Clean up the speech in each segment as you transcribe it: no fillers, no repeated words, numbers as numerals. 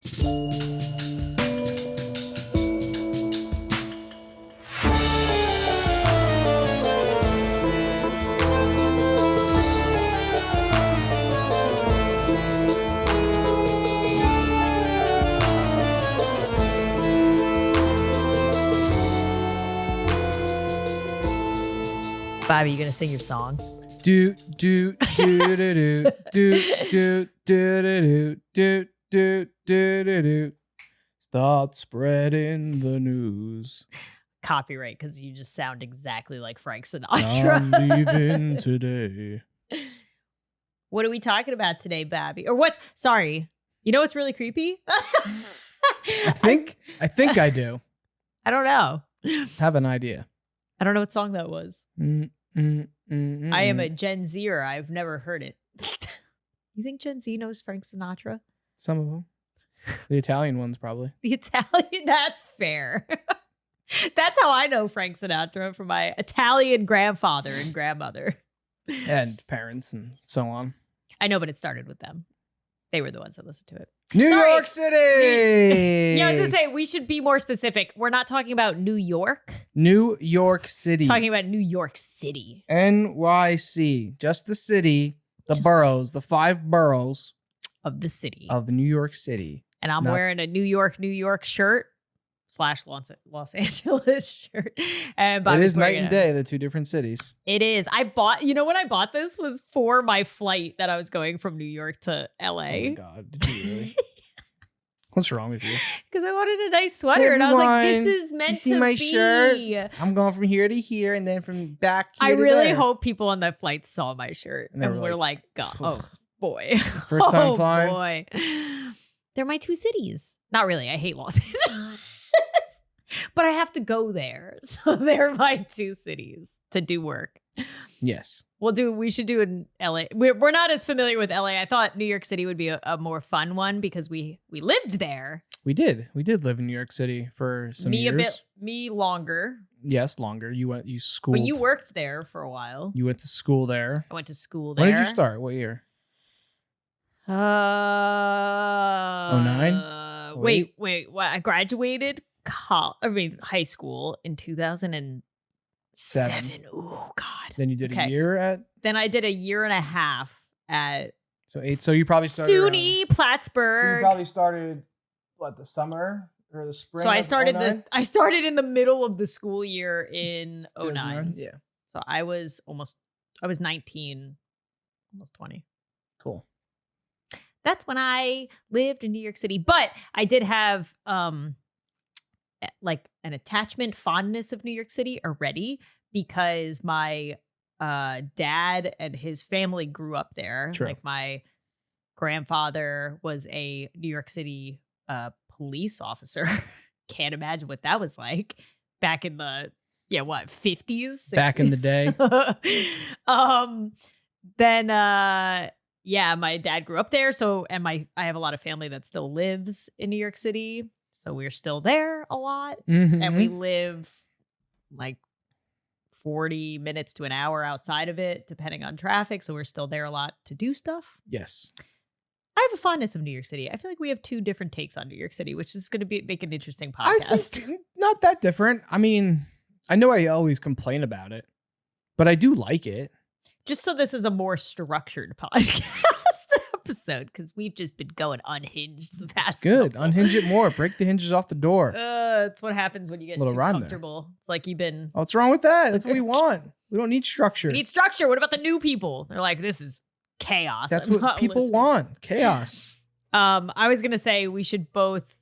Bobby, you gonna sing your song? Do do do do do do do do do do. Start spreading the news. Copyright, because you just sound exactly like Frank Sinatra. I'm leaving today. What are we talking about today, Babby? Or what's? Sorry, you know what's really creepy? I think I do. I don't know. Have an idea. I don't know what song that was. I am a Gen Zer. I've never heard it. You think Gen Z knows Frank Sinatra? Some of them. The Italian ones, probably. The Italian, that's fair. That's how I know Frank Sinatra, from my Italian grandfather and grandmother. And parents and so on. I know, but it started with them. They were the ones that listened to it. New York City! Yeah, I was going to say, we should be more specific. We're not talking about New York. New York City. Talking about New York City. NYC. Just the city, the boroughs, the 5 boroughs. Of the city. Of New York City. And I'm wearing a New York shirt / Los Angeles shirt. And it is night and day, the 2 different cities. It is. When I bought this was for my flight that I was going from New York to LA. Oh my God. Did you really? What's wrong with you? Because I wanted a nice sweater, and I was like, "This is meant to my be." Shirt? I'm going from here to here, and then from back here I to really there. hope people on that flight saw my shirt and were like, "God, oh boy, first time flying." Boy, they're my 2 cities. Not really. I hate Los Angeles, but I have to go there, so they're my 2 cities to do work. Yes. We should do in LA. We're not as familiar with LA. I thought New York City would be a more fun one because we lived there. We did live in New York City for some years. Me longer. Yes, longer. You schooled. But you worked there for a while. You went to school there. I went to school there. When did you start? What year? 09? Wait. What? I graduated high school in 2007. Oh God. Then you did a year at. Then I did a year and a half at. So 8. So you probably started. SUNY Plattsburgh. So you probably started the summer or the spring. So I started I started in the middle of the school year in 09. Yeah. So I was 19, almost 20. Cool. That's when I lived in New York City, but I did have like an attachment, fondness of New York City already, because my dad and his family grew up there. True. Like my grandfather was a New York City police officer. Can't imagine what that was like back in the 50s? 60s? Back in the day. Then my dad grew up there, I have a lot of family that still lives in New York City. So we're still there a lot. Mm-hmm. And we live like 40 minutes to an hour outside of it, depending on traffic. So we're still there a lot to do stuff. Yes. I have a fondness of New York City. I feel like we have 2 different takes on New York City, which is going to make an interesting podcast. I think not that different. I mean, I know I always complain about it, but I do like it. Just so this is a more structured podcast episode, because we've just been going unhinged the past. It's good. couple. Unhinge it more. Break the hinges off the door. It's what happens when you get too comfortable. There. It's like you've been. Oh, what's wrong with that? That's what we want. We don't need structure. We need structure. What about the new people? They're like, this is chaos. That's what people want. Chaos. I was gonna say we should both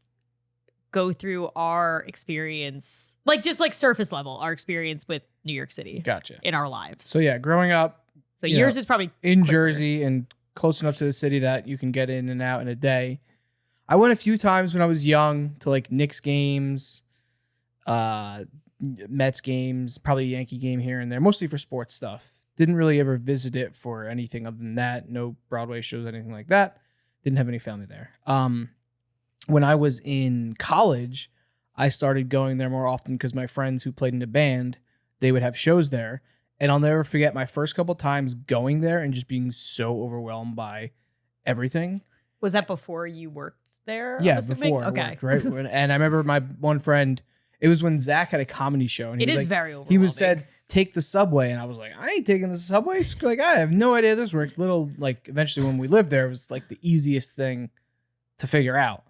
go through our experience, just surface level, our experience with New York City. Gotcha. In our lives. So yeah, growing up. So yours is probably in Jersey and close enough to the city that you can get in and out in a day. I went a few times when I was young to Knicks games, Mets games, probably a Yankee game here and there, mostly for sports stuff. Didn't really ever visit it for anything other than that. No Broadway shows, anything like that. Didn't have any family there. When I was in college, I started going there more often because my friends who played in a band, they would have shows there. And I'll never forget my first couple times going there and just being so overwhelmed by everything. Was that before you worked there? Yeah, I'm assuming? before Okay. work, right? And I remember my one friend. It was when Zach had a comedy show, and he It was is like, very overwhelming. he was said, "Take the subway," and I was like, "I ain't taking the subway." Like, I have no idea this works. Little like, eventually when we lived there, it was like the easiest thing to figure out.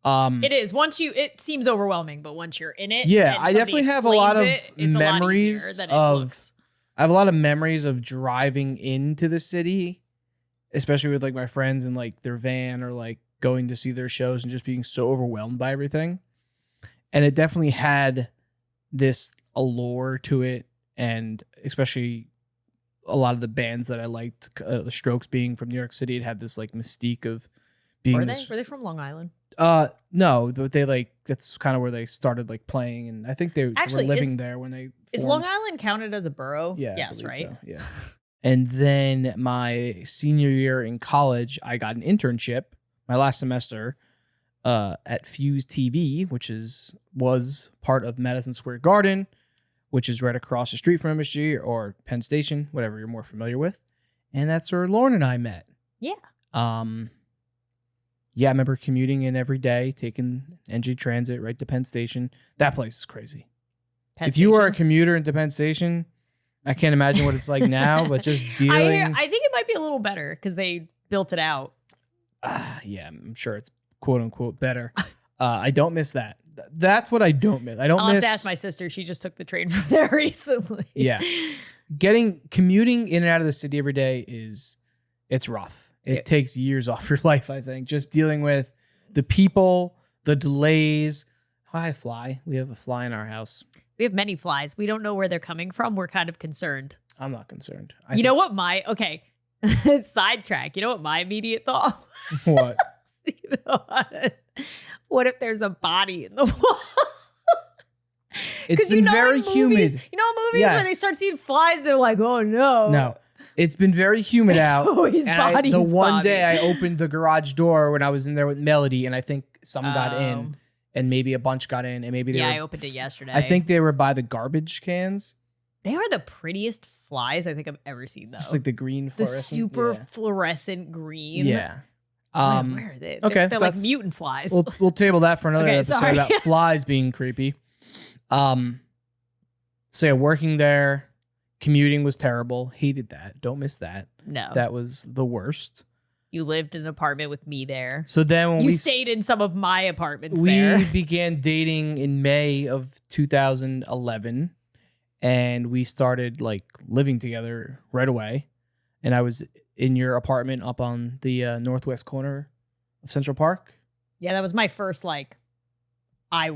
It is. It seems overwhelming, but once you're in it, Yeah, and I definitely have a lot of it's memories a lot easier than it of. looks. I have a lot of memories of driving into the city, especially with like my friends in like their van or like going to see their shows and just being so overwhelmed by everything. And it definitely had this allure to it, and especially a lot of the bands that I liked, the Strokes being from New York City, it had this like mystique of being. Were they from Long Island? No, but they like that's kind of where they started like playing, and I think they Actually, were living there when they. Is Long Island counted as a borough? Yeah. Yes, right. So, yeah. And then my senior year in college, I got an internship. My last semester. At Fuse TV, which was part of Madison Square Garden, which is right across the street from MSG or Penn Station, whatever you're more familiar with. And that's where Lauren and I met. Yeah. Yeah, I remember commuting in every day, taking NG Transit right to Penn Station. That place is crazy. If you were a commuter into Penn Station, I can't imagine what it's like now, but just dealing. I think it might be a little better because they built it out. Yeah, I'm sure it's quote unquote better. I don't miss that. That's what I don't miss. I'll have to ask my sister. She just took the train from there recently. Yeah. Commuting in and out of the city every day it's rough. It takes years off your life, I think. Just dealing with the people, the delays. Hi, fly. We have a fly in our house. We have many flies. We don't know where they're coming from. We're kind of concerned. I'm not concerned. Know what sidetrack. You know what my immediate thought? What? What if there's a body in the wall? It's been very humid. You know movies where they start seeing flies, they're like, oh no. No. It's been very humid out. Always bodies, the one Bobby. day I opened the garage door when I was in there with Melody, and I think some got in, and maybe a bunch got in, and maybe I opened it yesterday. I think they were by the garbage cans. They are the prettiest flies I think I've ever seen, though. Just like the green fluorescent. The super fluorescent green. Yeah. Where are they? Okay, they're like mutant flies. We'll table that for another episode about flies being creepy. So yeah, working there, commuting was terrible. Hated that. Don't miss that. No, that was the worst. You lived in an apartment with me there. So then when you stayed in some of my apartments we began dating in May of 2011, and we started like living together right away. And I was in your apartment up on the northwest corner of Central Park. Yeah, that was my first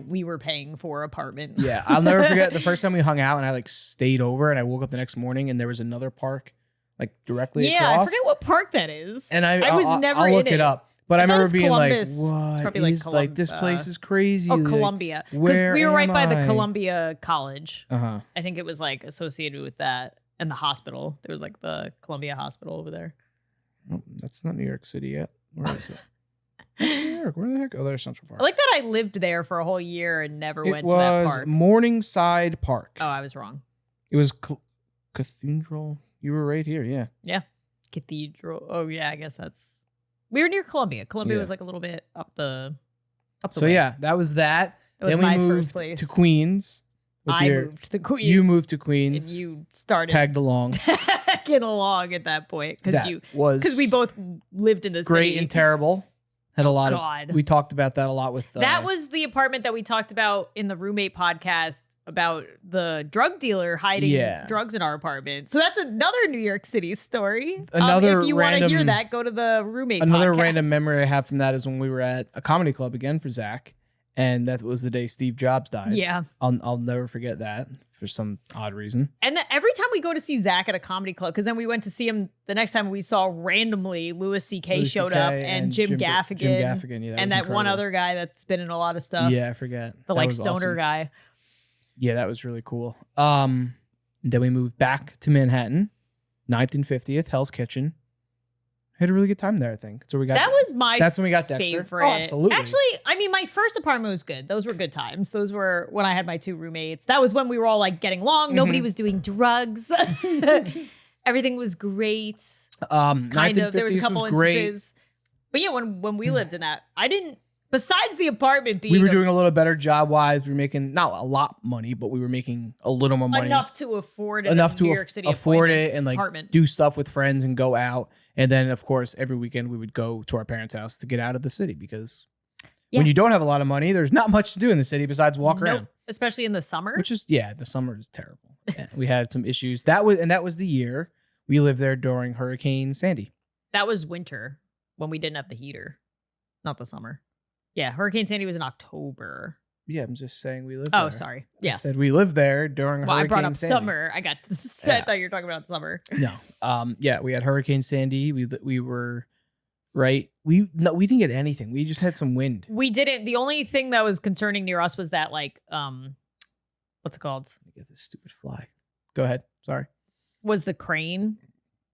we were paying for apartment. Yeah, I'll never forget the first time we hung out and I like stayed over, and I woke up the next morning and there was another park like directly across. Yeah, I forget what park that is. And I'll look it up. But I remember being Columbus. like, what is like this place is crazy. Oh, like, Columbia. Because we were right by the I? Columbia College. Uh-huh. I think it was like associated with that. And the hospital. There was like the Columbia Hospital over there. Oh, that's not New York City yet. Where is it? That's New York. Where the heck? Oh, there's Central Park. I like that I lived there for a whole year and never went to that park. Morningside Park. Oh, I was wrong. It was Cathedral. You were right here. Yeah. Yeah. Cathedral. Oh, yeah. I guess we were near Columbia. Columbia was like a little bit up the way. Yeah, that was that. That was then we my moved first place. to Queens. Moved to Queens. You moved to Queens. And you started tagged along. Tagging along at that point because we both lived in the great city. And terrible. Had a lot of. We talked about that a lot with. That was the apartment that we talked about in the roommate podcast about the drug dealer hiding drugs in our apartment. So that's another New York City story. If you want to hear that, go to the roommate. Another podcast. Random memory I have from that is when we were at a comedy club again for Zach. And that was the day Steve Jobs died. Yeah. I'll never forget that for some odd reason. And every time we go to see Zach at a comedy club, because then we went to see him the next time we saw randomly Louis C.K. showed up and Jim Gaffigan. Jim Gaffigan, yeah. And that one other guy that's been in a lot of stuff. Yeah, I forget. The stoner awesome. Guy. Yeah, that was really cool. Then we moved back to Manhattan, 9th and 50th, Hell's Kitchen. Had a really good time there, I think. So we got that's when we got Dexter. Favorite. Oh, absolutely. Actually, I mean, my first apartment was good. Those were good times. Those were when I had my two roommates. That was when we were all like getting along. Mm-hmm. Nobody was doing drugs. Everything was great. Kind of. There was a couple instances. But yeah, when we lived in that, Besides the apartment being, we were doing a little better job wise. We were making not a lot money, but we were making a little more money, enough to afford New York City afford it and like apartment. Do stuff with friends and go out. And then of course every weekend we would go to our parents' house to get out of the city because when you don't have a lot of money, there's not much to do in the city besides walk around. Especially in the summer. Which is the summer is terrible. We had some issues. That was the year we lived there during Hurricane Sandy. That was winter when we didn't have the heater, not the summer. Yeah, Hurricane Sandy was in October. Yeah, I'm just saying we lived there. Oh, sorry. Yes. I said we lived there during Hurricane Sandy. I brought up summer. I thought you were talking about summer. No. Yeah, we had Hurricane Sandy. We were right. We didn't get anything. We just had some wind. We didn't. The only thing that was concerning near us was that like what's it called? Let me get this stupid fly. Go ahead. Sorry. Was the crane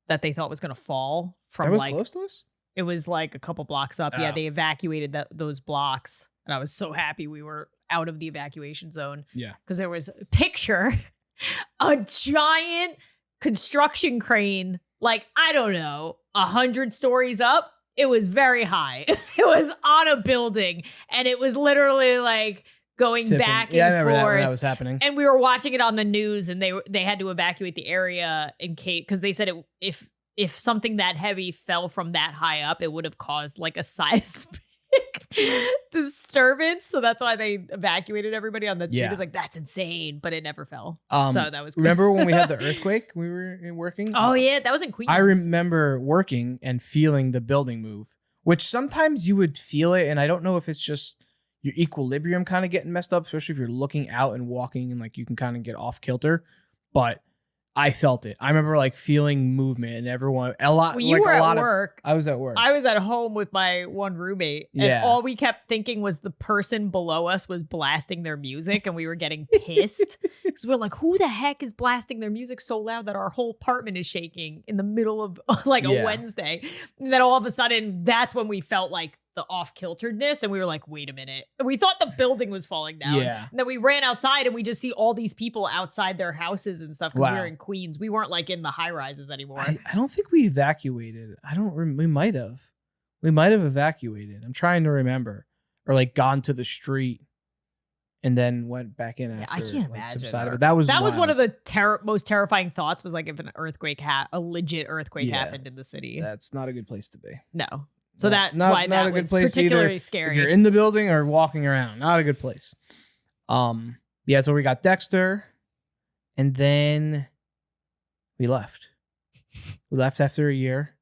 that they thought was going to fall from that was close to us? It was like a couple blocks up. Oh. Yeah, they evacuated those blocks. And I was so happy we were out of the evacuation zone. Yeah. Because there was a giant construction crane, like, I don't know, 100 stories up. It was very high. It was on a building. And it was literally like going back and forth. I remember that when that was happening. And we were watching it on the news and they had to evacuate the area in case, because they said if something that heavy fell from that high up, it would have caused like a seismic disturbance. So that's why they evacuated everybody on that street. It's like, that's insane, but it never fell. So that was remember when we had the earthquake, we were working? Oh yeah, that was in Queens. I remember working and feeling the building move, which sometimes you would feel it. And I don't know if it's just your equilibrium kind of getting messed up, especially if you're looking out and walking and like you can kind of get off kilter. But I felt it. I remember like feeling movement and everyone a lot. Well, you were at work. I was at work. I was at home with my one roommate. And all we kept thinking was the person below us was blasting their music and we were getting pissed. Because we're like, who the heck is blasting their music so loud that our whole apartment is shaking in the middle of like a Wednesday? And then all of a sudden, that's when we felt like the off-kilteredness, and we were like, wait a minute. And we thought the building was falling down. Yeah. And then we ran outside and we just see all these people outside their houses and stuff because we were in Queens. We weren't like in the high-rises anymore. I don't think we evacuated. We might have. We might have evacuated. I'm trying to remember. Or like gone to the street and then went back in after. I can't imagine. Subsided. That was one of the most terrifying thoughts was like if an earthquake a legit earthquake happened in the city. That's not a good place to be. No. So that's why that was particularly scary. If you're in the building or walking around, not a good place. So we got Dexter, and then we left. We left after a year,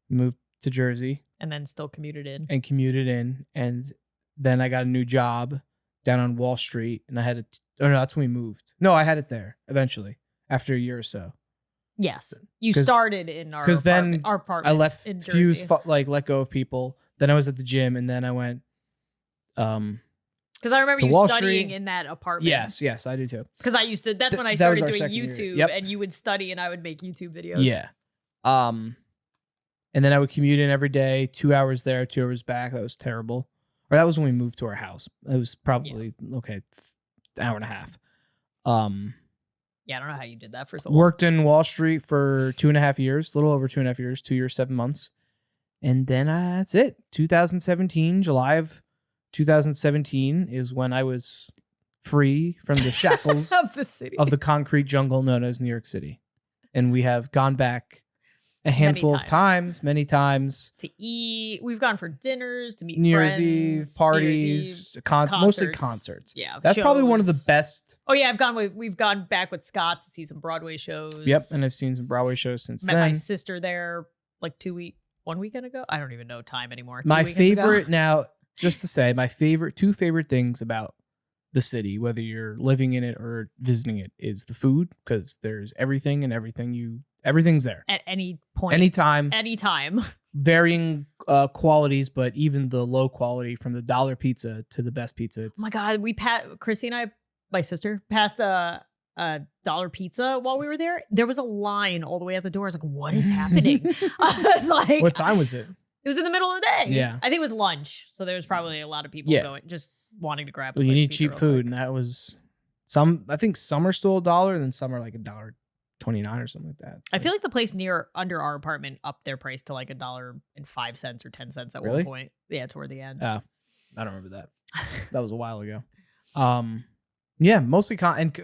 moved to Jersey, and then still commuted in. And then I got a new job down on Wall Street, and I had it. Oh no, that's when we moved. No, I had it there eventually after a year or so. Yes, you started in our apartment. Then our apartment. I left Fuse, let go of people. Then I was at the gym, and then I went. Because I remember you studying in that apartment. Yes, I do too. Because I used to. That's when I started doing YouTube, and you would study, and I would make YouTube videos. Yeah. And then I would commute in every day, 2 hours there, 2 hours back. That was terrible. Or that was when we moved to our house. It was probably hour and a half. Yeah, I don't know how you did that for so long. Worked in Wall Street for 2.5 years, a little over 2.5 years, 2 years, 7 months. And then that's it. 2017, July of 2017 is when I was free from the shackles of the city, of the concrete jungle known as New York City. And we have gone back a handful of times, many times. To eat. We've gone for dinners, to meet New friends. Year's Eve, parties, mostly concerts. Yeah. That's probably one of the best. Oh yeah, we've gone back with Scott to see some Broadway shows. Yep, and I've seen some Broadway shows since then. Met my sister there like 1 weekend ago. I don't even know time anymore. My favorite now, just to say, my two favorite things about the city, whether you're living in it or visiting it, is the food, because there's everything and everything's there at any point, anytime, varying qualities, but even the low quality, from the $1 pizza to the best pizza. Oh my God, Chrissy and I, my sister, passed a $1 pizza while we were there. There was a line all the way out the door. I was like, what is happening? I was like, what time was it? It was in the middle of the day. Yeah. I think it was lunch. So there was probably a lot of people going, just wanting to grab a slice you need of cheap food. And that was I think some are still $1 and then some are like $1.29 or something like that. I feel like the place under our apartment upped their price to like $1.05 or 10 cents at one point. Yeah, toward the end. I don't remember that. That was a while ago. Yeah, mostly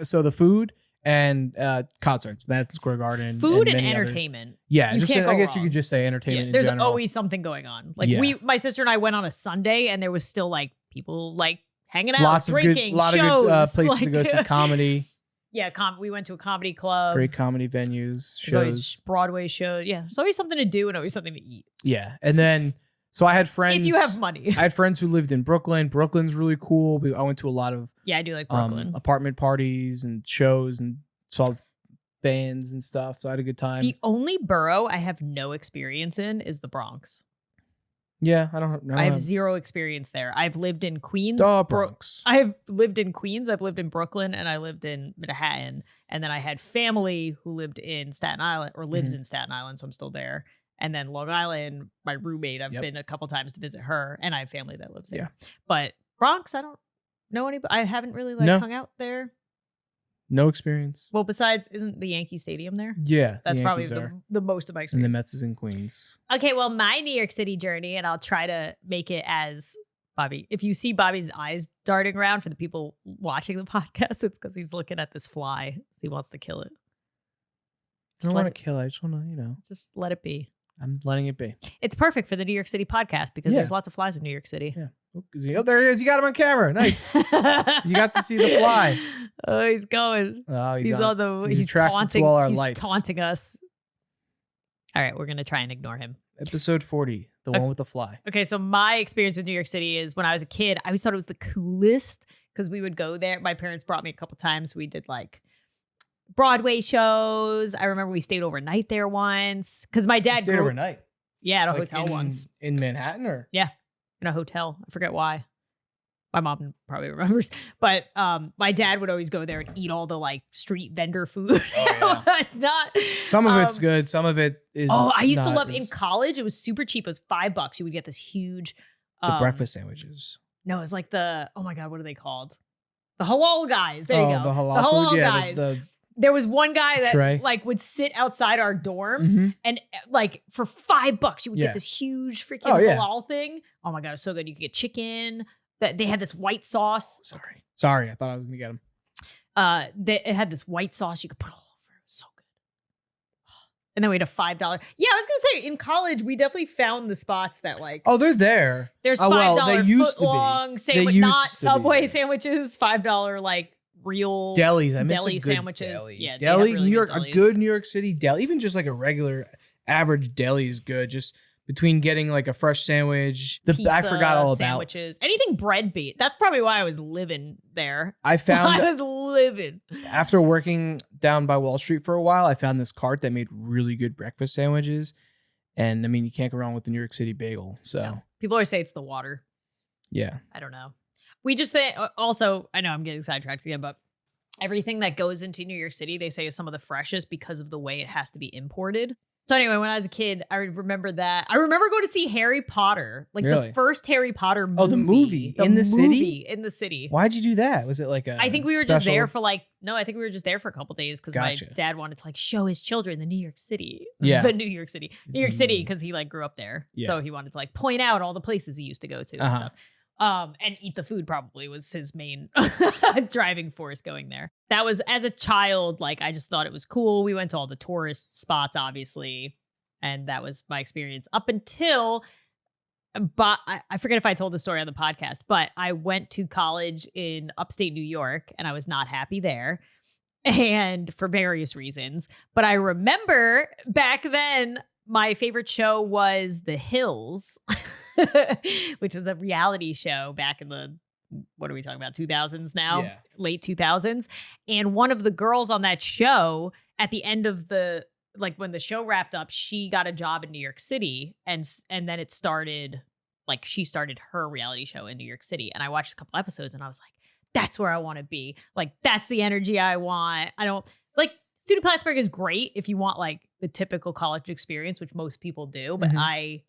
so the food and concerts, Madison Square Garden, food and entertainment. Yeah, I guess you could just say entertainment. Yeah, there's in general. always something going on. Like my sister and I went on a Sunday, and there was still like people like hanging out, lots drinking, of lot shows, of good places to go see comedy. Yeah, we went to a comedy club. Great comedy venues, shows. There's always Broadway shows. Yeah, there's always something to do and always something to eat. Yeah, and then so I had friends. If you have money. I had friends who lived in Brooklyn. Brooklyn's really cool. I went to a lot of I do like Brooklyn. Apartment parties and shows and saw bands and stuff. So I had a good time. The only borough I have no experience in is the Bronx. Yeah, I don't know. I have zero experience there. I've lived in Queens. The Bronx. I've lived in Queens. I've lived in Brooklyn, and I lived in Manhattan. And then I had family who lived in Staten Island or lives in Staten Island, so I'm still there. And then Long Island, my roommate, I've been a couple times to visit her, and I have family that lives there. Yeah. But Bronx, I don't know anybody. I haven't really hung out there. No experience. Well, besides, isn't the Yankee Stadium there? Yeah. That's probably the most of my experience. And the Mets is in Queens. Okay, well, my New York City journey, and I'll try to make it as Bobby. If you see Bobby's eyes darting around for the people watching the podcast, it's because he's looking at this fly. He wants to kill it. I don't want to kill it. I just want to, Just let it be. I'm letting it be. It's perfect for the New York City podcast because there's lots of flies in New York City. Yeah. Oh, there he is. You got him on camera. Nice. You got to see the fly. Oh, he's going. Oh, he's taunting to all our lights. Taunting us. All right, we're going to try and ignore him. Episode 40, the one with the fly. Okay, so my experience with New York City is when I was a kid, I always thought it was the coolest because we would go there. My parents brought me a couple times. We did like Broadway shows. I remember we stayed overnight there once because my dad stayed overnight. Yeah, at a hotel once. In Manhattan or? Yeah, in a hotel. I forget why. My mom probably remembers. But my dad would always go there and eat all the like street vendor food. Oh, yeah. Some of it's good. Some of it is. Oh, I used to love in college. It was super cheap. It was $5. You would get this huge. The breakfast sandwiches. No, it was like oh my God, what are they called? The halal guys. There you go. The halal food, guys. There was one guy that like would sit outside our dorms and like for $5 you would get this huge freaking halal thing. Oh my God, it's so good. You could get chicken. They had this white sauce. Sorry, I thought I was gonna get them. It had this white sauce you could put all over. It was so good. And then we had a $5. Yeah, I was gonna say in college we definitely found the spots that like. Oh, they're there. There's $5 foot long sandwich, not Subway sandwiches. $5 like real delis. I miss deli sandwiches. Deli. Yeah, deli. Really New York, a good New York City deli, even just like a regular average deli is good. Just between getting like a fresh sandwich, pizza, I forgot all about sandwiches, anything bread beat. That's probably why I was living there. I was living after working down by Wall Street for a while. I found this cart that made really good breakfast sandwiches, and I mean you can't go wrong with the New York City bagel. So people always say it's the water. Yeah, I don't know. We just think also. I know I'm getting sidetracked again, but everything that goes into New York City, they say is some of the freshest because of the way it has to be imported. So anyway, when I was a kid, I remember that. I remember going to see Harry Potter, like the first Harry Potter movie. Oh, the movie in the city? In the city. Why'd you do that? Was it like a I think we were just there for I think we were just there for a couple days because my dad wanted to like show his children the New York City. Yeah. The New York City because he like grew up there. Yeah. So he wanted to like point out all the places he used to go to and stuff. And eat the food probably was his main driving force going there. That was as a child, like I just thought it was cool. We went to all the tourist spots, obviously. And that was my experience up until, but I forget if I told the story on the podcast, but I went to college in upstate New York and I was not happy there. And for various reasons. But I remember back then, my favorite show was The Hills, which was a reality show back in the, what are we talking about, 2000s now? Yeah. Late 2000s. And one of the girls on that show, at the end of like when the show wrapped up, she got a job in New York City. And then it started, like she started her reality show in New York City. And I watched a couple episodes and I was like, that's where I want to be. Like, that's the energy I want. I don't, like, Student Plattsburgh is great if you want like the typical college experience, which most people do. But I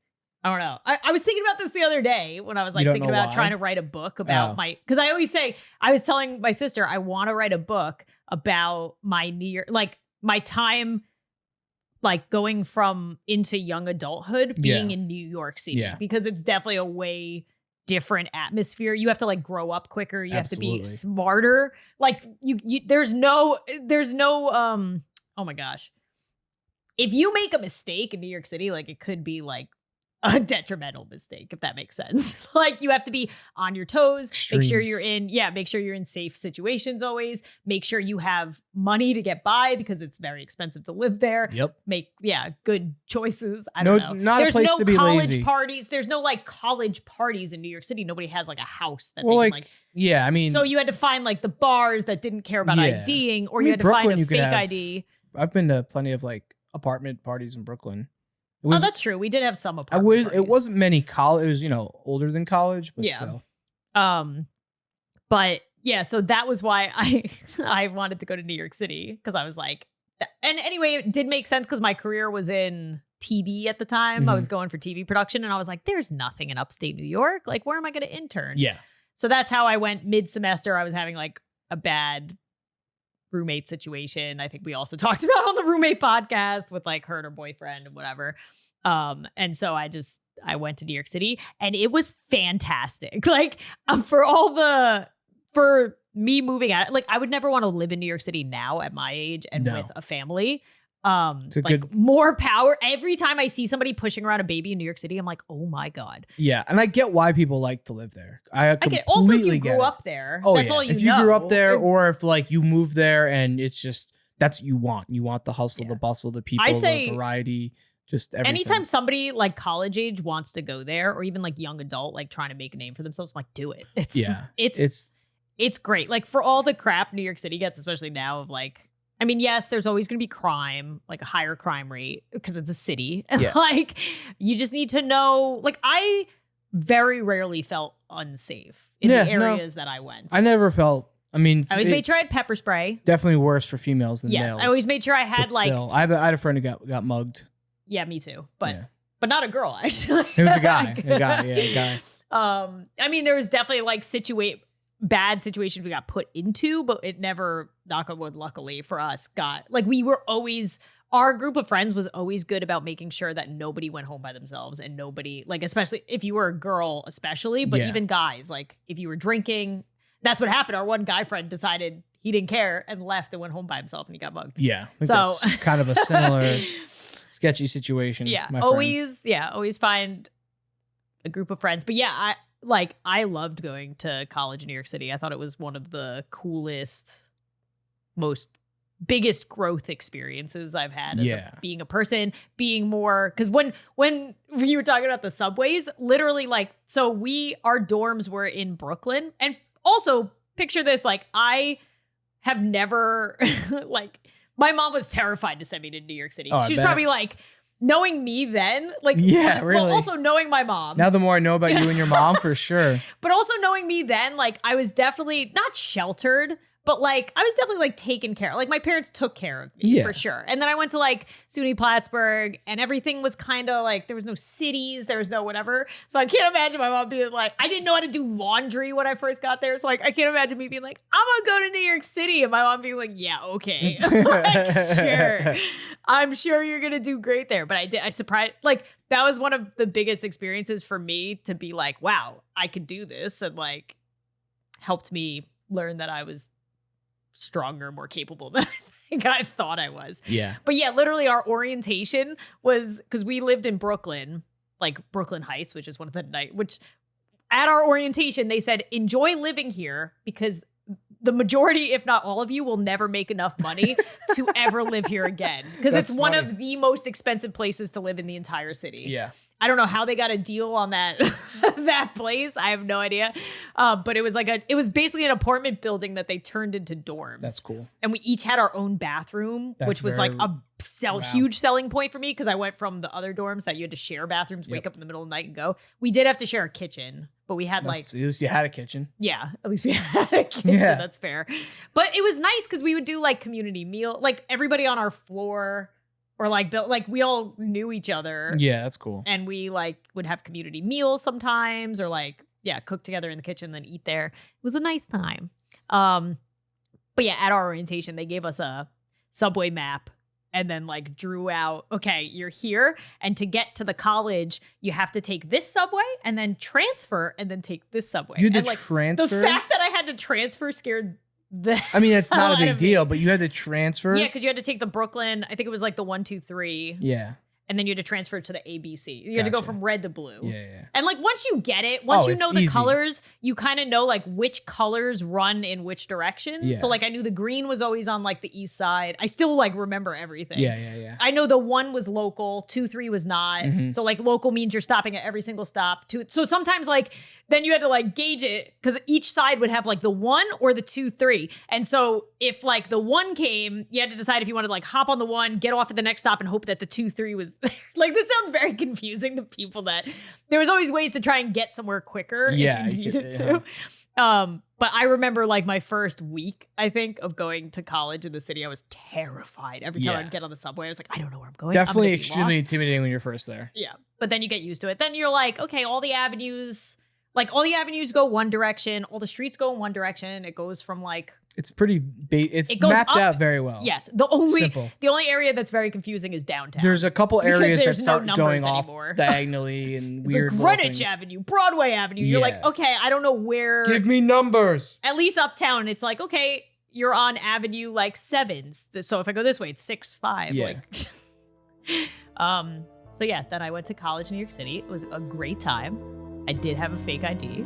don't know. I was thinking about this the other day when I was like thinking about trying to write a book about because I always say, I was telling my sister, I want to write a book about my my time, like going from into young adulthood being in New York City, because it's definitely a way different atmosphere. You have to like grow up quicker. You have to be smarter. Like there's no oh my gosh. If you make a mistake in New York City, like it could be like a detrimental mistake, if that makes sense. Like you have to be on your toes, Extremes. Make sure you're in safe situations always. Make sure you have money to get by because it's very expensive to live there. Yep. Make good choices. I don't know. Not There's a place no to be college lazy. Parties. There's no like college parties in New York City. Nobody has like a house that yeah, I mean, so you had to find like the bars that didn't care about IDing, or you had to Brooklyn, find a fake ID. I've been to plenty of like apartment parties in Brooklyn. That's true. We did have some apartment parties. It wasn't many college. It was, older than college, but still. But yeah, so that was why I wanted to go to New York City, because I was like, and anyway, it did make sense because my career was in TV at the time. I was going for TV production, and I was like, there's nothing in upstate New York. Like, where am I going to intern? Yeah. So that's how I went mid-semester. I was having like a bad roommate situation. I think we also talked about on the roommate podcast with like her and her boyfriend and whatever. And so I went to New York City, and it was fantastic. Like for me moving out, like I would never want to live in New York City now at my age and with a family. More power. Every time I see somebody pushing around a baby in New York City, I'm like, oh my God. Yeah. And I get why people like to live there. I get also, if you grew up there, that's all you know. If you grew up there, or if like you moved there and it's just, that's what you want. You want the hustle, the bustle, the people, the variety, just everything. Anytime somebody like college age wants to go there, or even like young adult, like trying to make a name for themselves, I'm like, do it. It's great. Like for all the crap New York City gets, especially now of like, I mean, yes, there's always going to be crime, like a higher crime rate because it's a city. And like, you just need to know, like I very rarely felt unsafe in the areas that I went. I never felt, I mean, I always made sure I had pepper spray. Definitely worse for females than males. I always made sure I had like. Still, I had a friend who got mugged. Yeah, me too. But not a girl, actually. It was a guy. A guy. I mean, there was definitely like bad situations we got put into, but it never, knock on wood, luckily for us, our group of friends was always good about making sure that nobody went home by themselves, and nobody, like, especially if you were a girl, but even guys, like if you were drinking, that's what happened. Our one guy friend decided he didn't care and left and went home by himself, and he got mugged. Yeah. That's kind of a similar sketchy situation. Yeah. Always find a group of friends. But yeah, I loved going to college in New York City. I thought it was one of the coolest, biggest growth experiences I've had as being a person, being more, because when you were talking about the subways, literally like, so our dorms were in Brooklyn, and also picture this, like I have never, like my mom was terrified to send me to New York City. She was probably like, knowing me then, like, really. Well, also knowing my mom. Now the more I know about you and your mom, for sure. But also knowing me then, like, I was definitely not sheltered, but like, I was definitely like taken care of. Like, my parents took care of me for sure. And then I went to like SUNY Plattsburgh, and everything was kind of like, there was no cities, there was no whatever. So I can't imagine my mom being like, I didn't know how to do laundry when I first got there. So like, I can't imagine me being like, I'm gonna go to New York City. And my mom being like, yeah, okay. Like, sure. I'm sure you're going to do great there. But I surprised, like, that was one of the biggest experiences for me to be like, wow, I could do this. And like, helped me learn that I was stronger, more capable than I think I thought I was. Yeah. But yeah, literally our orientation was, because we lived in Brooklyn, like Brooklyn Heights, which is one of the which at our orientation, they said, enjoy living here because the majority, if not all of you, will never make enough money to ever live here again. Because it's one of the most expensive places to live in the entire city. Yeah. I don't know how they got a deal on that that place. I have no idea. But it was it was basically an apartment building that they turned into dorms. That's cool. And we each had our own bathroom, which was like a huge selling point for me, because I went from the other dorms that you had to share bathrooms, wake up in the middle of the night and go. We did have to share a kitchen, but we had at least you had a kitchen. Yeah, at least we had a kitchen. Yeah. That's fair. But it was nice because we would do like community meal, like everybody on our floor, or like we all knew each other. Yeah, that's cool. And we like would have community meals sometimes, or like cook together in the kitchen, then eat there. It was a nice time. But yeah, at our orientation, they gave us a subway map and then like drew out, okay, you're here. And to get to the college, you have to take this subway and then transfer and then take this subway. You had and to like, transfer? The fact that I had to transfer scared the I mean, that's not a big deal, but you had to transfer? Yeah, because you had to take the Brooklyn, I think it was like the 1, 2, 3. Yeah. And then you had to transfer to the ABC. You had to go from red to blue. Yeah. And like once you get it, once you know the colors, you kind of know like which colors run in which directions. Yeah. So like I knew the green was always on like the east side. I still like remember everything. Yeah. I know the 1 was local, 2, 3 was not. Mm-hmm. So like local means you're stopping at every single stop. So sometimes like then you had to like gauge it because each side would have like the 1 or the 2, 3. And so if like the 1 came, you had to decide if you wanted to like hop on the 1, get off at the next stop and hope that the 2, 3 was like, this sounds very confusing to people that there was always ways to try and get somewhere quicker if you needed to. But I remember like my first week, I think, of going to college in the city, I was terrified. Every time I'd get on the subway, I was like, I don't know where I'm going. Definitely extremely intimidating when you're first there. Yeah. But then you get used to it. Then you're like, okay, all the avenues go one direction. All the streets go in one direction. It goes from like... It's pretty... It's mapped out very well. Yes. The only area that's very confusing is downtown. There's a couple areas that start going off diagonally and it's weird like Greenwich Avenue, Broadway Avenue. You're like, okay, I don't know where... Give me numbers. At least uptown, it's like, okay, you're on Avenue like 7s. So if I go this way, it's 6, 5. Yeah. Like, so yeah, then I went to college in New York City. It was a great time. I did have a fake ID.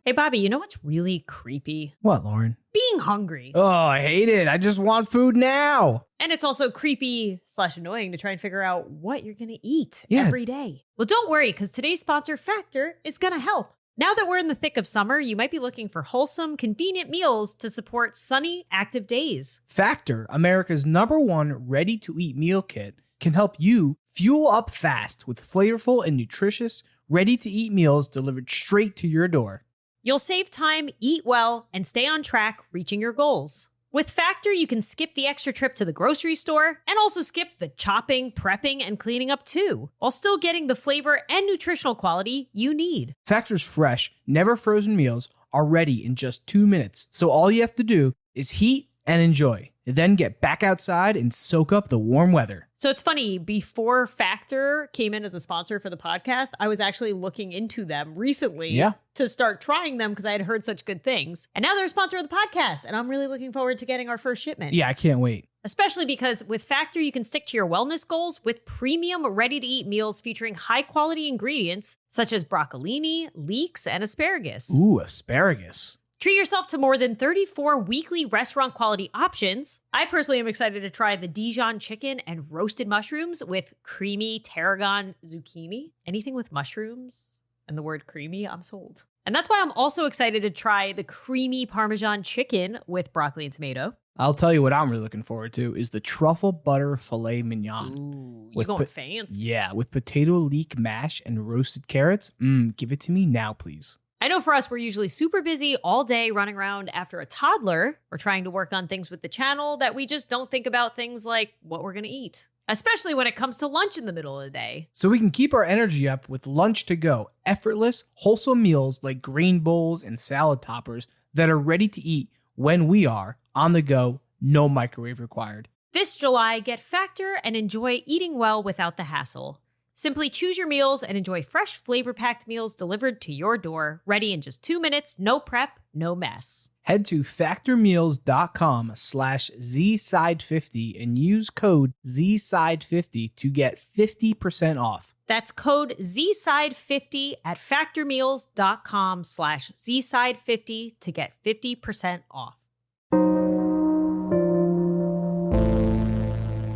Hey, Bobby, you know what's really creepy? What, Lauren? Being hungry. Oh, I hate it. I just want food now. And it's also creepy/annoying to try and figure out what you're going to eat every day. Well, don't worry, because today's sponsor, Factor, is going to help. Now that we're in the thick of summer, you might be looking for wholesome, convenient meals to support sunny, active days. Factor, America's #1 ready-to-eat meal kit, can help you fuel up fast with flavorful and nutritious, ready-to-eat meals delivered straight to your door. You'll save time, eat well, and stay on track reaching your goals. With Factor, you can skip the extra trip to the grocery store and also skip the chopping, prepping, and cleaning up too, while still getting the flavor and nutritional quality you need. Factor's fresh, never frozen meals are ready in just 2 minutes, so all you have to do is heat and enjoy. Then get back outside and soak up the warm weather. So it's funny, before Factor came in as a sponsor for the podcast, I was actually looking into them recently to start trying them because I had heard such good things. And now they're a sponsor of the podcast, and I'm really looking forward to getting our first shipment. Yeah, I can't wait. Especially because with Factor, you can stick to your wellness goals with premium ready-to-eat meals featuring high-quality ingredients such as broccolini, leeks, and asparagus. Ooh, asparagus. Treat yourself to more than 34 weekly restaurant quality options. I personally am excited to try the Dijon chicken and roasted mushrooms with creamy tarragon zucchini. Anything with mushrooms and the word creamy, I'm sold. And that's why I'm also excited to try the creamy Parmesan chicken with broccoli and tomato. I'll tell you what I'm really looking forward to is the truffle butter filet mignon. Ooh, you're going fancy. Yeah, with potato leek mash and roasted carrots. Give it to me now, please. I know for us, we're usually super busy all day running around after a toddler or trying to work on things with the channel that we just don't think about things like what we're going to eat, especially when it comes to lunch in the middle of the day. So we can keep our energy up with lunch to go, effortless, wholesome meals like grain bowls and salad toppers that are ready to eat when we are on the go, no microwave required. This July, get Factor and enjoy eating well without the hassle. Simply choose your meals and enjoy fresh, flavor-packed meals delivered to your door, ready in just 2 minutes, no prep, no mess. Head to factormeals.com/ZSide50 and use code ZSide50 to get 50% off. That's code ZSide50 at factormeals.com/ZSide50 to get 50% off.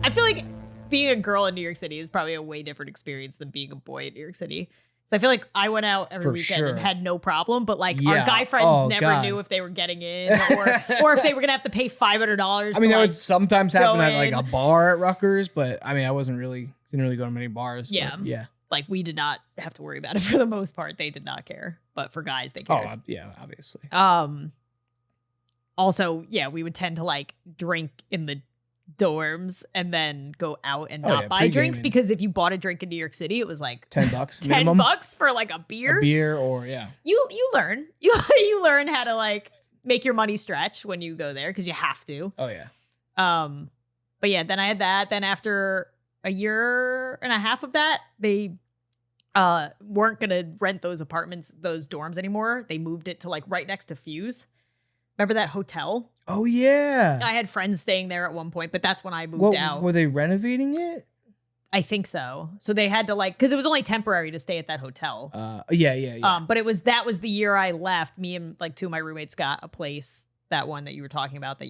I feel like being a girl in New York City is probably a way different experience than being a boy in New York City. So I feel like I went out every weekend and had no problem, but like our guy friends never knew if they were getting in or if they were going to have to pay $500. I mean, that would sometimes happen at like a bar at Rutgers, but I mean, I didn't really go to many bars. Yeah. But yeah. Like we did not have to worry about it for the most part. They did not care, but for guys, they cared. Oh, yeah, obviously. Also, yeah, we would tend to like drink in the dorms and then go out and not buy drinks because if you bought a drink in New York City, it was like $10 $10 for like a beer. A beer or You learn. You learn how to like make your money stretch when you go there because you have to. Oh yeah. But yeah, then I had that. Then after a year and a half of that, they weren't gonna rent those apartments, those dorms anymore. They moved it to like right next to Fuse. Remember that hotel? Oh yeah. I had friends staying there at one point, but that's when I moved out. Were they renovating it? I think so. So they had to because it was only temporary to stay at that hotel. Yeah. But that was the year I left. Me and like two of my roommates got a place. That one that you were talking about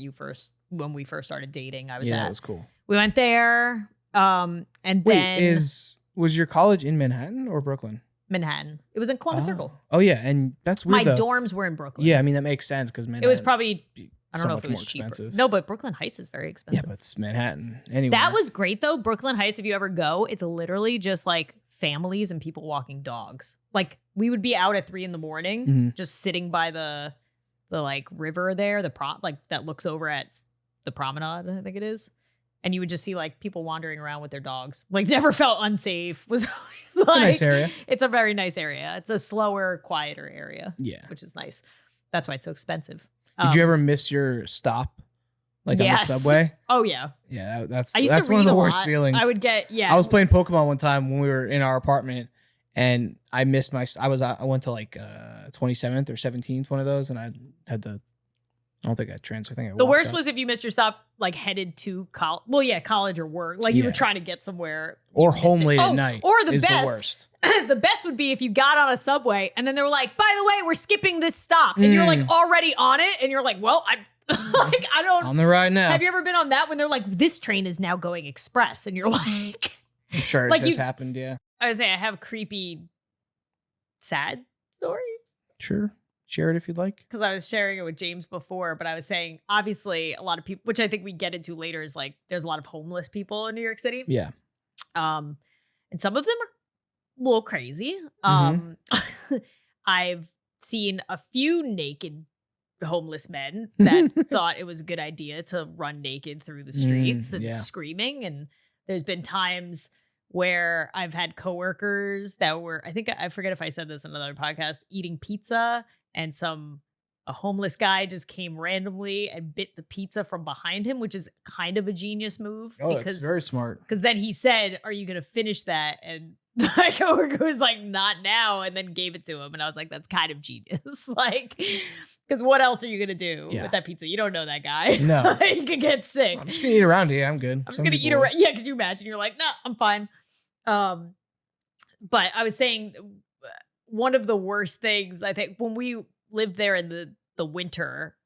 when we first started dating. I was at. Yeah, that was cool. We went there. And then was your college in Manhattan or Brooklyn? Manhattan. It was in Columbus Circle. Oh yeah, and that's weird. My dorms were in Brooklyn. Yeah, I mean that makes sense because Manhattan. It was probably. I don't so know much if it was more cheaper. expensive. No, but Brooklyn Heights is very expensive. Yeah, but it's Manhattan. Anyway. That was great though. Brooklyn Heights, if you ever go, it's literally just like families and people walking dogs. Like we would be out at 3 a.m, just sitting by the like river there, like that looks over at the promenade, I think it is. And you would just see like people wandering around with their dogs. Like never felt unsafe. Was like, a nice area. It's a very nice area. It's a slower, quieter area. Yeah. Which is nice. That's why it's so expensive. Did you ever miss your stop? Like on the subway? Oh yeah. Yeah, that's one of the worst feelings. I would get I was playing Pokemon one time when we were in our apartment and I missed I went to like 27th or 17th, one of those, and I had to I don't think I transferred. I think the worst was if you missed your stop, like headed to college. Well, yeah, college or work. Like you were trying to get somewhere. Or home late at night. Or the best. The worst. The best would be if you got on a subway and then they were like, by the way, we're skipping this stop. And you're like already on it. And you're like, well, I'm like, I don't. On the ride now. Have you ever been on that when they're like, this train is now going express? And you're like. I'm sure like this happened, yeah. I would say I have a creepy, sad story. Sure. Share it if you'd like. Because I was sharing it with James before, but I was saying, obviously, a lot of people, which I think we get into later, is like there's a lot of homeless people in New York City. Yeah. And some of them are a little crazy. I've seen a few naked homeless men that thought it was a good idea to run naked through the streets and screaming. And there's been times where I've had coworkers that were, I forget if I said this in another podcast, eating pizza. And a homeless guy just came randomly and bit the pizza from behind him, which is kind of a genius move. Oh, it's very smart. Because then he said, are you going to finish that? And my coworker was like, not now, and then gave it to him. And I was like, that's kind of genius. Like, because what else are you going to do with that pizza? You don't know that guy. No. He could get sick. I'm just going to eat around here. I'm good. I'm just going to eat around. Yeah, could you imagine? You're like, no, I'm fine. But I was saying, one of the worst things, I think, when we lived there in the winter,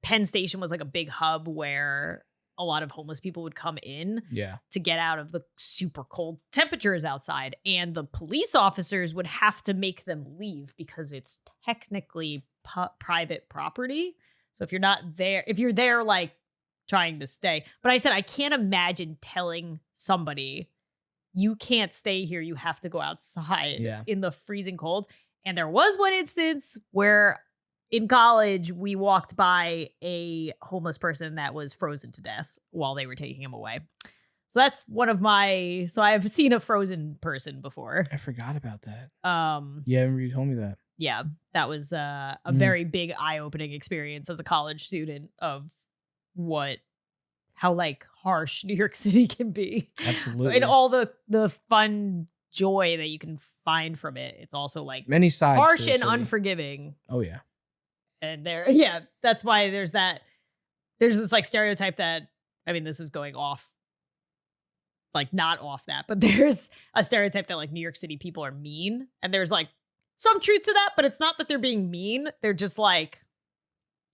Penn Station was like a big hub where a lot of homeless people would come in to get out of the super cold temperatures outside. And the police officers would have to make them leave because it's technically private property. So if you're not there, if you're there like trying to stay. But I said, I can't imagine telling somebody, you can't stay here. You have to go outside in the freezing cold. And there was one instance where in college, we walked by a homeless person that was frozen to death while they were taking him away. So that's one of so I've seen a frozen person before. I forgot about that. Yeah, you told me that. Yeah, that was a very big eye-opening experience as a college student of how like harsh New York City can be. Absolutely. And all the fun joy that you can find from it. It's also like many sides, harsh and unforgiving. Oh yeah. And that's why there's this like stereotype that, I mean, this is going off, like not off that, but there's a stereotype that like New York City people are mean. And there's like some truth to that, but it's not that they're being mean. They're just like,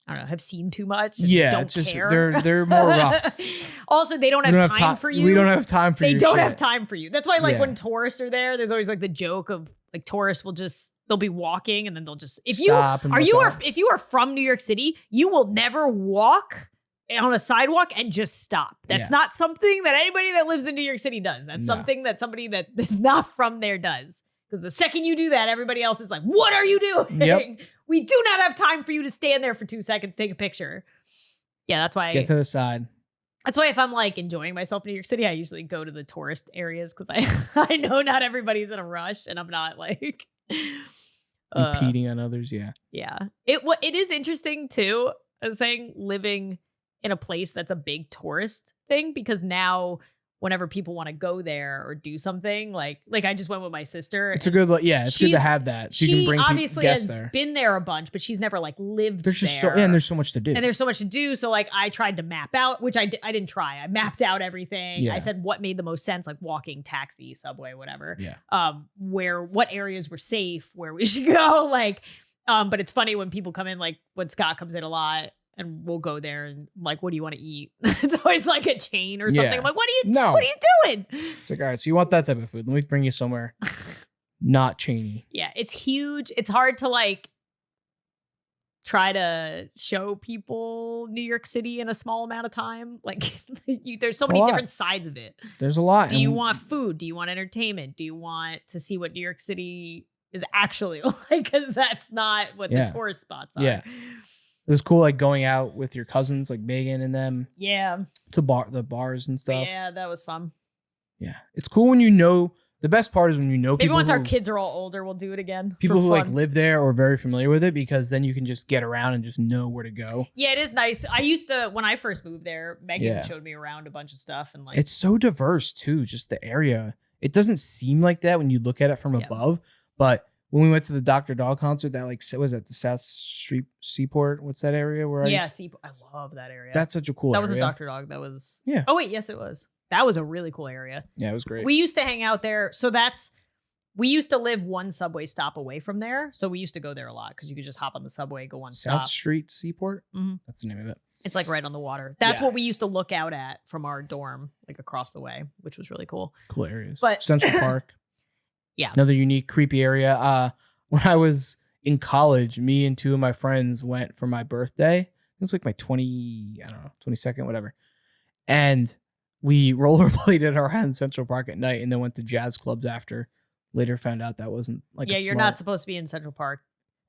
I don't know, have seen too much. And don't it's just, care. they're more rough. Also, they don't have time for you. We don't have time for you. They don't have time for you. That's why like when tourists are there's always like the joke of like tourists will just, they'll be walking and then they'll just, if you are from New York City, you will never walk on a sidewalk and just stop. That's not something that anybody that lives in New York City does. That's something that somebody that is not from there does. Because the second you do that, everybody else is like, what are you doing? Yep. We do not have time for you to stand there for 2 seconds, take a picture. Yeah, that's why. Get to the side. That's why if I'm like enjoying myself in New York City, I usually go to the tourist areas because I know not everybody's in a rush and I'm not like impeding on others. Yeah. Yeah. It is interesting too. I was saying living in a place that's a big tourist thing, because now whenever people want to go there or do something, like I just went with my sister. It's a good, it's good to have that. So you can bring obviously guests has there. Been there a bunch, but she's never like lived there. And there's so much to do. And there's so much to do. So like I tried to map out, which I didn't try. I mapped out everything. Yeah. I said what made the most sense, like walking, taxi, subway, whatever. Yeah. What areas were safe, where we should go. Like, but it's funny when people come in, like when Scott comes in a lot. And we'll go there and like, what do you want to eat? It's always like a chain or something. I'm like, what are you doing? It's like, all right, so you want that type of food. Let me bring you somewhere not chainy. Yeah, it's huge. It's hard to like try to show people New York City in a small amount of time. Like there's so many different sides of it. There's a lot. Do you want food? Do you want entertainment? Do you want to see what New York City is actually like? Because that's not what the tourist spots are. Yeah. It was cool, like going out with your cousins, like Megan and them. Yeah. To the bars and stuff. Yeah, that was fun. Yeah. It's cool when you know. The best part is when you know people. Maybe once our kids are all older, we'll do it again. People who like live there or are very familiar with it, because then you can just get around and just know where to go. Yeah, it is nice. I used to, when I first moved there, Megan showed me around a bunch of stuff. And like, it's so diverse too, just the area. It doesn't seem like that when you look at it from above, but when we went to the Dr. Dog concert, that like was at the South Street Seaport. What's that area where Seaport. I love that area. That's such a cool area. That wasn't Dr. Dog. That was yeah. Oh wait, yes it was. That was a really cool area. Yeah, it was great. We used to hang out there. So we used to live one subway stop away from there. So we used to go there a lot because you could just hop on the subway, go one stop. South Street Seaport? Mm-hmm. That's the name of it. It's like right on the water. That's what we used to look out at from our dorm, like across the way, which was really cool. Cool areas. But Central Park. Yeah. Another unique, creepy area. When I was in college, me and two of my friends went for my birthday. It was like my 22nd, whatever. And we rollerbladed around Central Park at night and then went to jazz clubs after. Later found out that wasn't like you're not supposed to be in Central Park.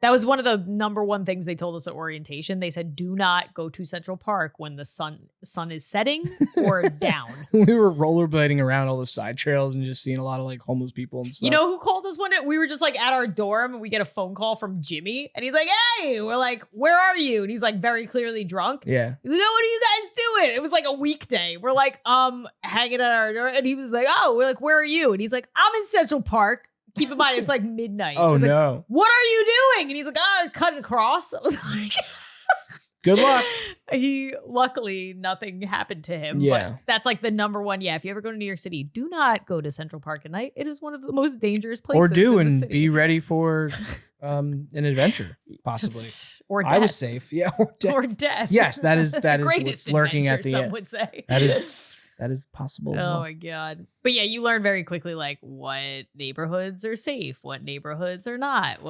That was one of the number one things they told us at orientation. They said, do not go to Central Park when the sun is setting or down. We were rollerblading around all the side trails and just seeing a lot of like homeless people and stuff. You know who called us one day? We were just like at our dorm and we get a phone call from Jimmy and he's like, hey, we're like, where are you? And he's like very clearly drunk. Yeah. He's like, what are you guys doing? It was like a weekday. We're like, hanging at our door. And he was like, oh, we're like, where are you? And he's like, I'm in Central Park. Keep in mind, it's like midnight. Oh, like, no. What are you doing? And he's like, cut and cross. I was like, good luck. Luckily, nothing happened to him. Yeah. But that's like the number one. Yeah. If you ever go to New York City, do not go to Central Park at night. It is one of the most dangerous places. And be ready for an adventure, possibly. Or death. I was safe. Yeah. Or death. Yes, that is what's lurking at the end. Some would say. That is possible. Oh my God. But yeah, you learn very quickly, like what neighborhoods are safe, what neighborhoods are not.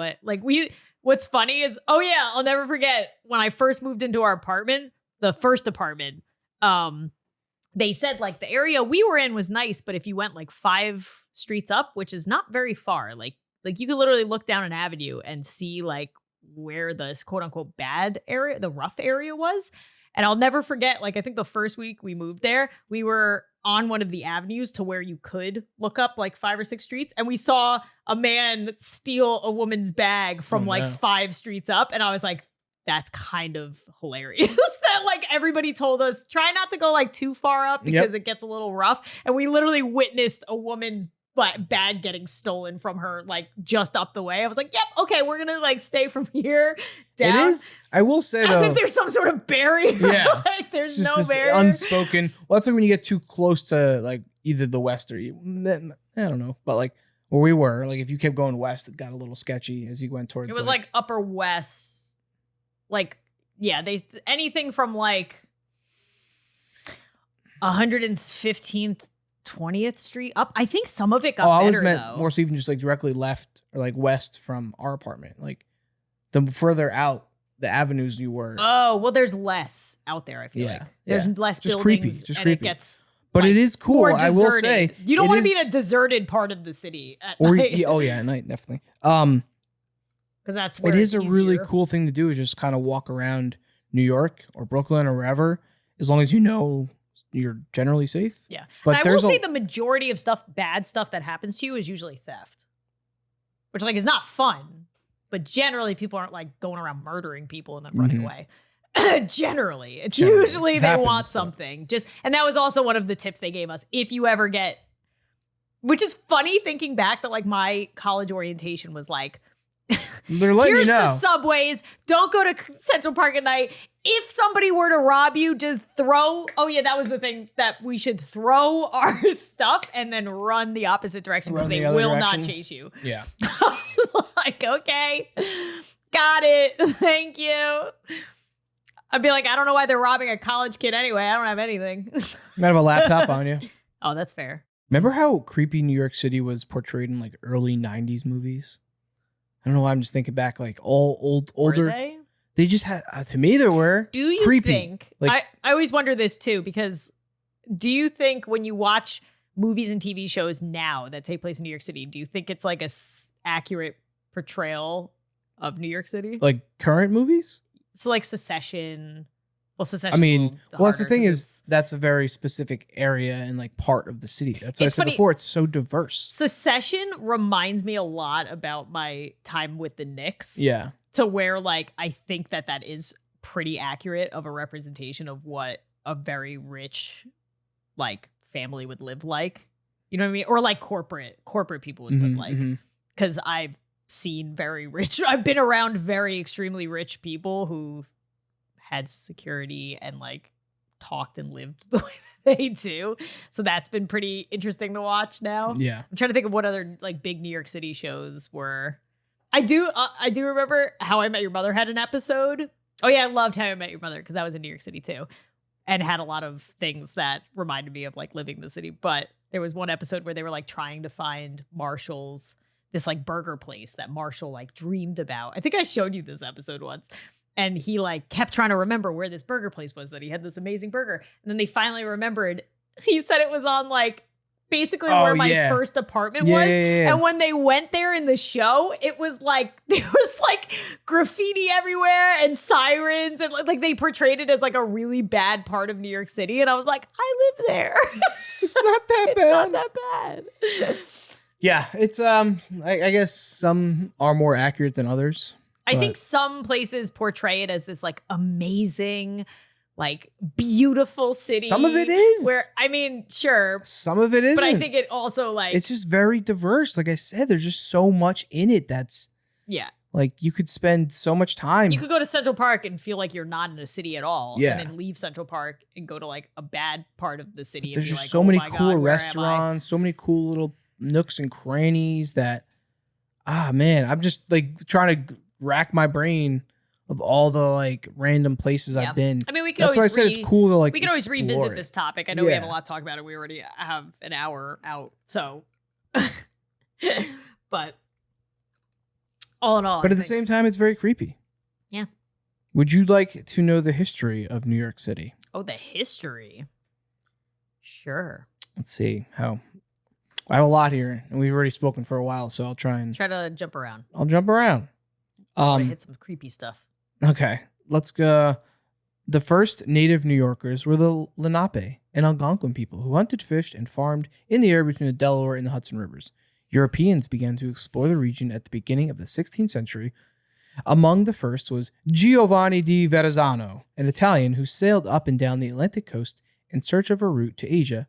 What's funny is, I'll never forget when I first moved into our apartment, the first apartment, they said like the area we were in was nice, but if you went like 5 streets up, which is not very far, like you could literally look down an avenue and see like where the quote unquote bad area, the rough area was. And I'll never forget, like, I think the first week we moved there, we were on one of the avenues to where you could look up like 5 or 6 streets. And we saw a man steal a woman's bag from 5 streets up. And I was like, that's kind of hilarious that like everybody told us, try not to go like too far up because it gets a little rough. And we literally witnessed a woman's bag getting stolen from her like just up the way. I was like, yep, okay, we're gonna like stay from here down. It is, I will say, as if there's some sort of barrier. Yeah. Like, there's no barrier. Unspoken. Well, that's like when you get too close to like either the west or I don't know, but like where we were, like if you kept going west, it got a little sketchy as you went towards. It was like upper west, like anything from like 115th 20th Street up. I think some of it got better, I was meant though. more so even just like directly left or like west from our apartment. Like the further out the avenues you were. Oh, well, there's less out there, I feel like. There's less just buildings. Just and creepy. It gets but it is cool. I will say. You don't want to be in a deserted part of the city at night. At night, definitely. Because that's where it is it's a really easier. cool thing to do is just kind of walk around New York or Brooklyn or wherever, as long as you know you're generally safe. Yeah. But and I will say the majority of bad stuff that happens to you is usually theft, which like is not fun, but generally people aren't like going around murdering people and then running away. Generally, it's usually they want something. And that was also one of the tips they gave us. If you ever get, which is funny thinking back that like my college orientation was like, they're letting here's you know. The subways. Don't go to Central Park at night. If somebody were to rob you, just throw. Oh yeah, that was the thing, that we should throw our stuff and then run the opposite direction because they will not chase you. Yeah. Like, okay, got it. Thank you. I'd be like, I don't know why they're robbing a college kid anyway. I don't have anything. You might have a laptop on you. Oh, that's fair. Remember how creepy New York City was portrayed in like early 90s movies? I don't know why I'm just thinking back, like all older. Were they? They just had, to me, there were. Do you creepy. Think, like, I always wonder this too, because do you think when you watch movies and TV shows now that take place in New York City, do you think it's like a accurate portrayal of New York City? Like current movies? So like Succession. Well, Succession. I mean, that's the thing is that's a very specific area and like part of the city. That's what I said before. It's so diverse. Succession reminds me a lot about my time with the Knicks. Yeah. To where like I think that is pretty accurate of a representation of what a very rich like family would live like. You know what I mean? Or like corporate people would live like. Because I've seen very rich. I've been around very extremely rich people who had security and like talked and lived the way that they do. So that's been pretty interesting to watch now. Yeah. I'm trying to think of what other like big New York City shows were. I do remember How I Met Your Mother had an episode. Oh yeah, I loved How I Met Your Mother because I was in New York City too. And had a lot of things that reminded me of like living in the city. But there was one episode where they were like trying to find Marshall's, this like burger place that Marshall like dreamed about. I think I showed you this episode once. And he like kept trying to remember where this burger place was, that he had this amazing burger. And then they finally remembered. He said it was on like basically where my first apartment was. Yeah. And when they went there in the show, it was like there was like graffiti everywhere and sirens, and like they portrayed it as like a really bad part of New York City. And I was like, I live there. It's not that bad. It's not that bad. Yeah, it's I guess some are more accurate than others. I think some places portray it as this like amazing, like beautiful city. Some of it is. Where, I mean, sure. Some of it isn't. But I think it also like. It's just very diverse. Like I said, there's just so much in it that's. Yeah. Like you could spend so much time. You could go to Central Park and feel like you're not in a city at all. Yeah. And then leave Central Park and go to like a bad part of the city. There's and just like, so many God, cool restaurants, so many cool little nooks and crannies that. Man, I'm just like trying to rack my brain of all the like random places I've been. I mean, we could That's always why I said it's cool to like. We could always revisit this topic. I know we have a lot to talk about, and we already have an hour out. So, but all in all, but at the same time, it's very creepy. Yeah. Would you like to know the history of New York City? Oh, the history. Sure. Let's see how. I have a lot here, and we've already spoken for a while, so I'll try to jump around. I'll jump around. Hit some creepy stuff. Okay, let's go. The first native New Yorkers were the Lenape and Algonquin people who hunted, fished, and farmed in the area between the Delaware and the Hudson Rivers. Europeans began to explore the region at the beginning of the 16th century. Among the first was Giovanni di Verrazzano, an Italian who sailed up and down the Atlantic coast in search of a route to Asia,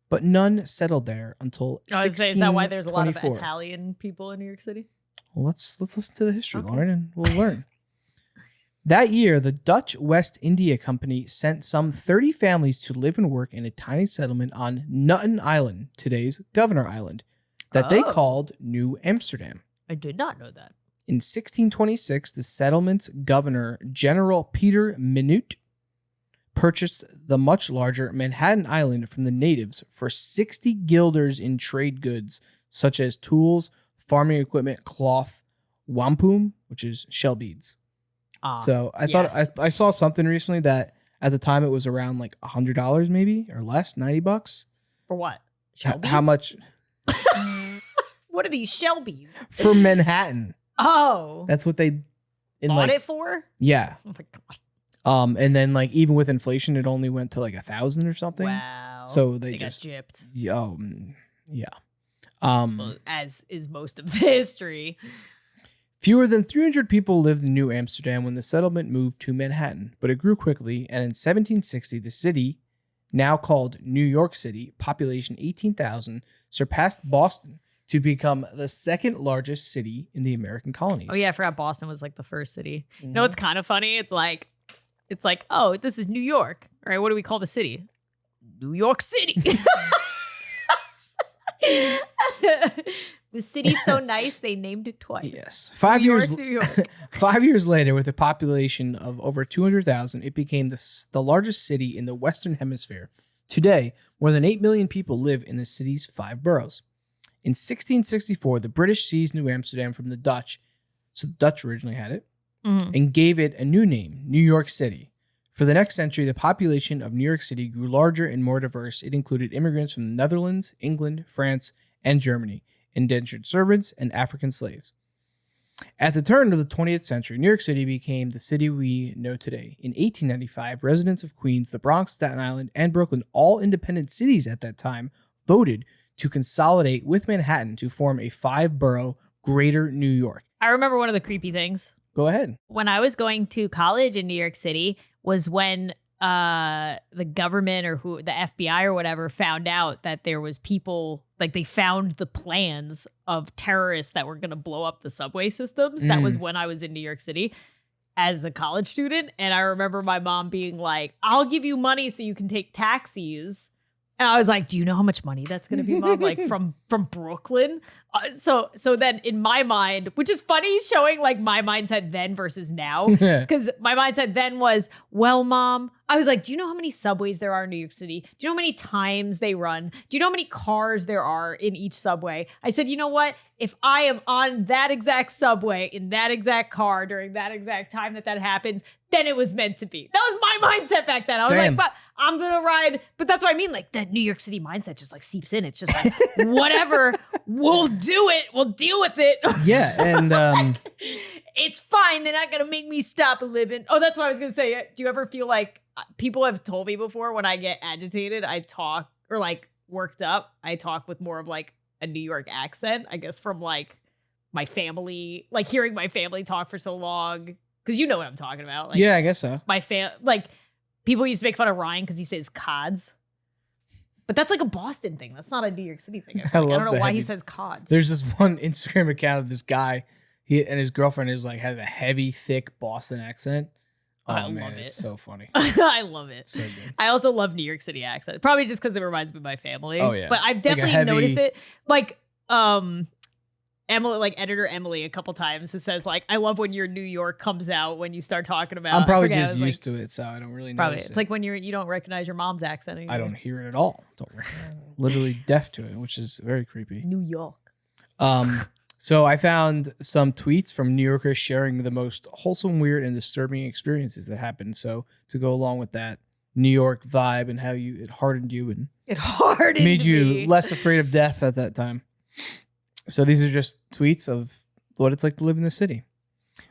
but none settled there until 1624. Is that why there's a lot of Italian people in New York City? Well, let's listen to the history, Lauren, and we'll learn. That year, the Dutch West India Company sent some 30 families to live and work in a tiny settlement on Nutten Island, today's Governor Island, that they called New Amsterdam. I did not know that. In 1626, the settlement's governor, General Peter Minute, purchased the much larger Manhattan Island from the natives for 60 guilders in trade goods, such as tools, farming equipment, cloth, wampum, which is shell beads. So I thought I saw something recently that at the time it was around like $100 maybe or less, $90. For what? Shell beads? How much? What are these shell beads? For Manhattan. Oh. That's what they bought it for? Yeah. Oh my God. And then like even with inflation, it only went to like 1,000 or something. Wow. So they just got gypped. Yeah. Well, as is most of the history. Fewer than 300 people lived in New Amsterdam when the settlement moved to Manhattan, but it grew quickly, and in 1760, the city, now called New York City, population 18,000, surpassed Boston to become the second largest city in the American colonies. Oh yeah, I forgot Boston was like the first city. Mm-hmm. You know what's kind of funny? It's like, oh, this is New York. All right, what do we call the city? New York City. The city's so nice, they named it twice. Yes. 5 years, New York. 5 years later, with a population of over 200,000, it became the largest city in the Western Hemisphere. Today, more than 8 million people live in the city's 5 boroughs. In 1664, the British seized New Amsterdam from the Dutch, so the Dutch originally had it, and gave it a new name, New York City. For the next century, the population of New York City grew larger and more diverse. It included immigrants from the Netherlands, England, France, and Germany, indentured servants, and African slaves. At the turn of the 20th century, New York City became the city we know today. In 1895, residents of Queens, the Bronx, Staten Island, and Brooklyn, all independent cities at that time, voted to consolidate with Manhattan to form a 5-borough Greater New York. I remember one of the creepy things. Go ahead. When I was going to college in New York City was when the government or the FBI or whatever found out that there was people, like they found the plans of terrorists that were going to blow up the subway systems. That was when I was in New York City as a college student. And I remember my mom being like, I'll give you money so you can take taxis. And I was like, do you know how much money that's going to be, Mom? Like from Brooklyn? So then in my mind, which is funny showing like my mindset then versus now, because my mindset then was, well, Mom, I was like, do you know how many subways there are in New York City? Do you know how many times they run? Do you know how many cars there are in each subway? I said, you know what? If I am on that exact subway in that exact car during that exact time that happens, then it was meant to be. That was my mindset back then. I was like, but I'm going to ride. But that's what I mean. Like that New York City mindset just like seeps in. It's just like, whatever, we'll do it. We'll deal with it. Yeah. And it's fine. They're not going to make me stop living. Oh, that's what I was going to say. Do you ever feel like people have told me before when I get agitated, I talk or like worked up, I talk with more of like a New York accent, I guess from like my family, like hearing my family talk for so long. Cause you know what I'm talking about. Like, yeah, I guess so. Like people used to make fun of Ryan because he says cods. But that's like a Boston thing. That's not a New York City thing. I don't know why he says cods. There's this one Instagram account of this guy. He and his girlfriend is like has a heavy, thick Boston accent. Oh, I love it. It's so funny. I love it. So good. I also love New York City accent. Probably just because it reminds me of my family. Oh yeah. But I've definitely noticed it. Like Emily, like editor Emily, a couple times has says like, I love when your New York comes out when you start talking about. I'm probably just used to it, so I don't really notice. It's like when you don't recognize your mom's accent anymore. I don't hear it at all. Literally deaf to it, which is very creepy. New York. So I found some tweets from New Yorkers sharing the most wholesome, weird, and disturbing experiences that happened. So to go along with that New York vibe and how it hardened you and made you less afraid of death at that time. So these are just tweets of what it's like to live in the city.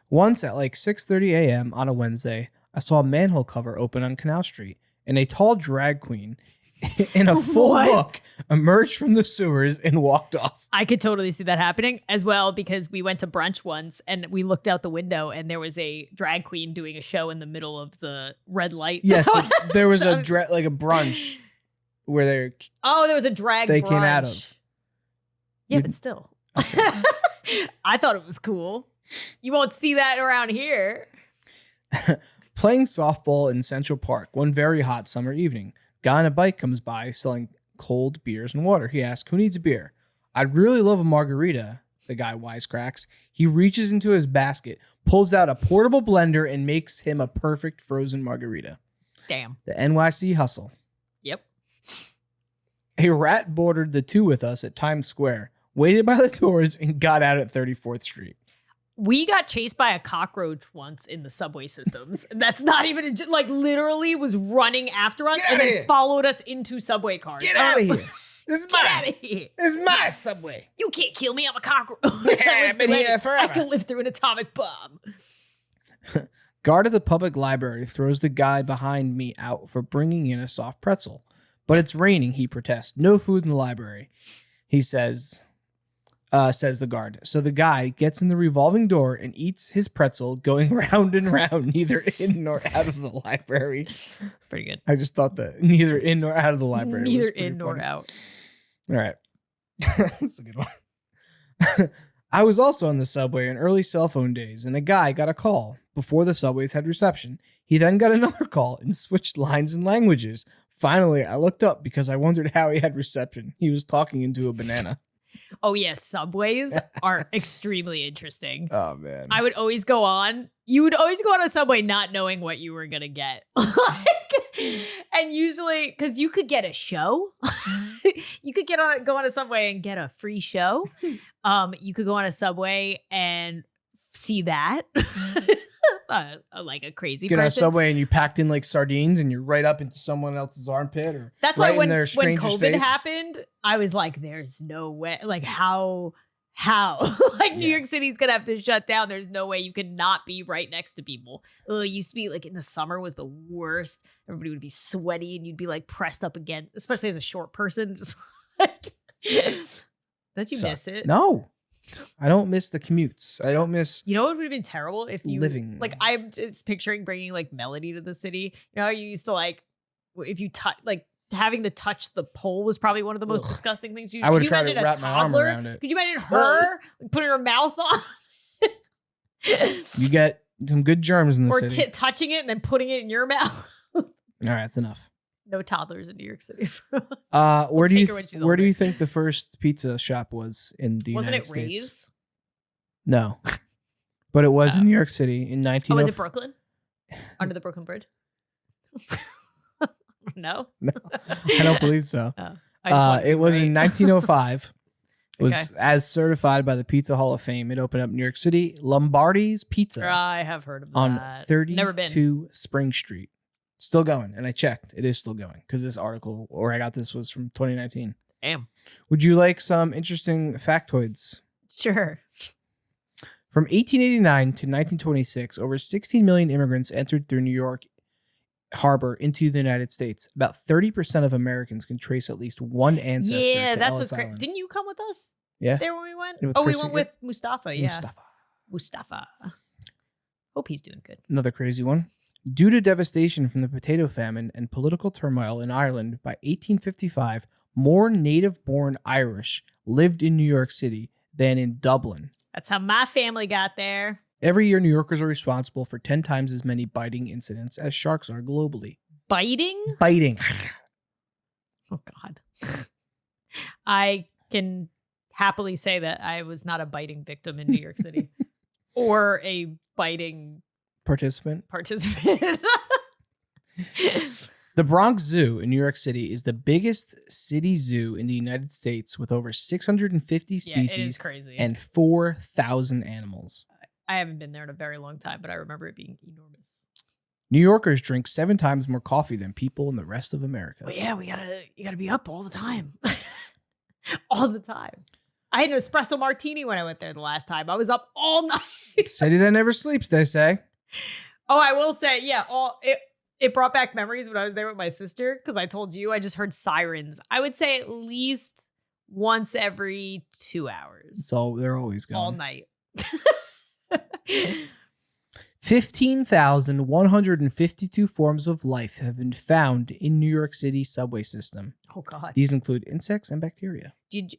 Once at like 6:30 a.m. on a Wednesday, I saw a manhole cover open on Canal Street, and a tall drag queen in a full look emerged from the sewers and walked off. I could totally see that happening as well because we went to brunch once and we looked out the window and there was a drag queen doing a show in the middle of the red light. Yes, but there was a brunch where there was a drag they brunch. Came out of. Yeah, but still. Okay. I thought it was cool. You won't see that around here. Playing softball in Central Park one very hot summer evening. Guy on a bike comes by selling cold beers and water. He asks, who needs a beer? I'd really love a margarita, the guy wisecracks. He reaches into his basket, pulls out a portable blender, and makes him a perfect frozen margarita. Damn. The NYC hustle. Yep. A rat boarded the two with us at Times Square, waited by the doors, and got out at 34th Street. We got chased by a cockroach once in the subway systems. And that's not even, like, literally was running after us and then followed us into subway cars. Get out of here. This is Get out of here. This is my subway. You can't kill me. I'm a cockroach. I've been here forever. I can live through an atomic bomb. Guard of the public library throws the guy behind me out for bringing in a soft pretzel. But it's raining, he protests. No food in the library. He says, says the guard. So the guy gets in the revolving door and eats his pretzel, going round and round, neither in nor out of the library. That's pretty good. I just thought that neither in nor out of the library. Neither in nor out. All right. That's a good one. I was also on the subway in early cell phone days, and a guy got a call before the subways had reception. He then got another call and switched lines and languages. Finally, I looked up because I wondered how he had reception. He was talking into a banana. Oh, yes. Subways are extremely interesting. Oh, man. I would always go on. You would always go on a subway not knowing what you were going to get. And usually, because you could get a show. You could go on a subway and get a free show. You could go on a subway and see that. Like a crazy get person. on a subway and you packed in like sardines and you're right up into someone else's armpit, or that's right why when COVID face. Happened, I was like, there's no way. Like how like New York City's gonna have to shut down. There's no way you could not be right next to people. It used to be like in the summer was the worst. Everybody would be sweaty and you'd be like pressed up again, especially as a short person. Just like, don't you miss it? No. I don't miss the commutes. I don't miss. You know what would have been terrible if you living. Like I'm just picturing bringing like Melody to the city. You know how you used to like if you touch like having to touch the pole was probably one of the most disgusting things you. I would try to wrap my arm around it. Could you imagine her putting her mouth on? You get some good germs in the city. Or touching it and then putting it in your mouth. All right, that's enough. No toddlers in New York City. Where do you think the first pizza shop was in the United States? Wasn't it Ray's? No, but it was in New York City in 19. Was it Brooklyn? Under the Brooklyn Bridge? No, I don't believe so. It was in 1905. It was as certified by the Pizza Hall of Fame. It opened up in New York City. Lombardi's Pizza. I have heard of that. On 32 Spring Street. Still going, and I checked. It is still going because this article, or I got this, was from 2019. Damn. Would you like some interesting factoids? Sure. From 1889 to 1926, over 16 million immigrants entered through New York Harbor into the United States. About 30% of Americans can trace at least one ancestor. Yeah, that's what's great. Didn't you come with us? Yeah. There when we went? We went with Mustafa. Yeah. Mustafa. Hope he's doing good. Another crazy one. Due to devastation from the potato famine and political turmoil in Ireland, by 1855, more native-born Irish lived in New York City than in Dublin. That's how my family got there. Every year, New Yorkers are responsible for 10 times as many biting incidents as sharks are globally. Biting? Biting. Oh, God. I can happily say that I was not a biting victim in New York City. Or a biting... Participant. The Bronx Zoo in New York City is the biggest city zoo in the United States with over 650 species it is crazy. And 4,000 animals. I haven't been there in a very long time, but I remember it being enormous. New Yorkers drink 7 times more coffee than people in the rest of America. Well, yeah, you gotta be up all the time. All the time. I had an espresso martini when I went there the last time. I was up all night. City that never sleeps, they say. Oh, I will say, yeah, it brought back memories when I was there with my sister, because I told you I just heard sirens. I would say at least once every 2 hours. So they're always going. All night. 15,152 forms of life have been found in New York City subway system. Oh, God. These include insects and bacteria.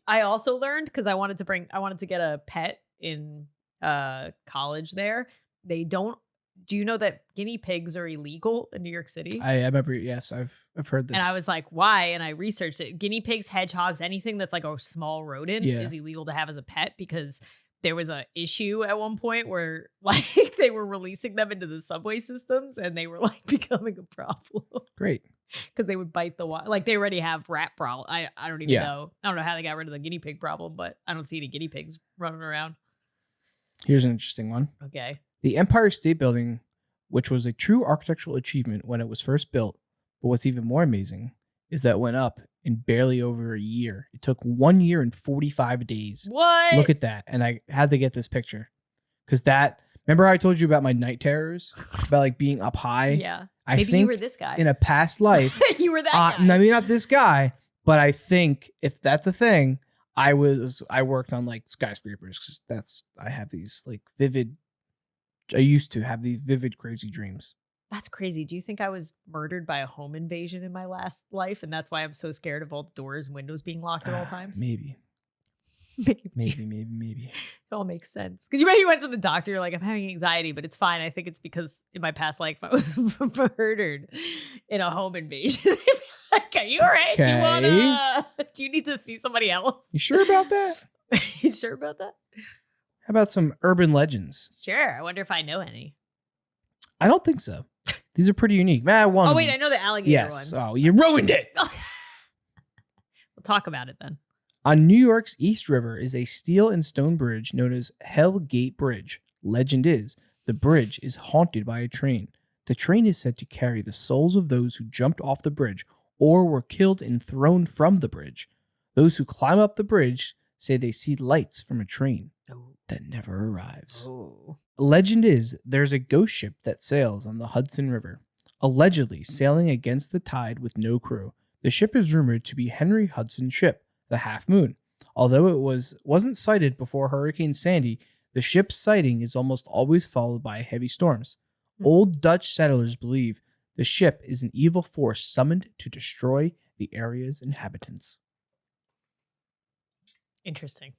I also learned, because I wanted to get a pet in college there. They don't. Do you know that guinea pigs are illegal in New York City? I remember. Yes, I've heard this. And I was like, why? And I researched it. Guinea pigs, hedgehogs, anything that's like a small rodent is illegal to have as a pet, because there was a issue at one point where like they were releasing them into the subway systems and they were like becoming a problem. Great. Because they would bite the like they already have rat problem. I don't even know. I don't know how they got rid of the guinea pig problem, but I don't see any guinea pigs running around. Here's an interesting one. Okay. The Empire State Building, which was a true architectural achievement when it was first built, but what's even more amazing is that it went up in barely over a year. It took 1 year and 45 days. What? Look at that. And I had to get this picture. Because remember how I told you about my night terrors? About like being up high? Yeah. Maybe you were this guy. In a past life. You were that guy. Maybe not this guy, but I think if that's a thing, I worked on like skyscrapers because I have these like vivid. I used to have these vivid, crazy dreams. That's crazy. Do you think I was murdered by a home invasion in my last life, and that's why I'm so scared of all the doors and windows being locked at all times? Maybe. Maybe. It all makes sense. Because you went to the doctor, you're like, I'm having anxiety, but it's fine. I think it's because in my past life I was murdered in a home invasion. Like, are you all right? Okay. Do you need to see somebody else? You sure about that? You sure about that? How about some urban legends? Sure. I wonder if I know any. I don't think so. These are pretty unique. Man, oh, wait, I know the alligator one. Oh, you ruined it. We'll talk about it then. On New York's East River is a steel and stone bridge known as Hell Gate Bridge. Legend is, the bridge is haunted by a train. The train is said to carry the souls of those who jumped off the bridge or were killed and thrown from the bridge. Those who climb up the bridge say they see lights from a train that never arrives. Legend is, there's a ghost ship that sails on the Hudson River, allegedly sailing against the tide with no crew. The ship is rumored to be Henry Hudson's ship, the Half Moon. Although it wasn't sighted before Hurricane Sandy, the ship's sighting is almost always followed by heavy storms. Old Dutch settlers believe the ship is an evil force summoned to destroy the area's inhabitants. Interesting.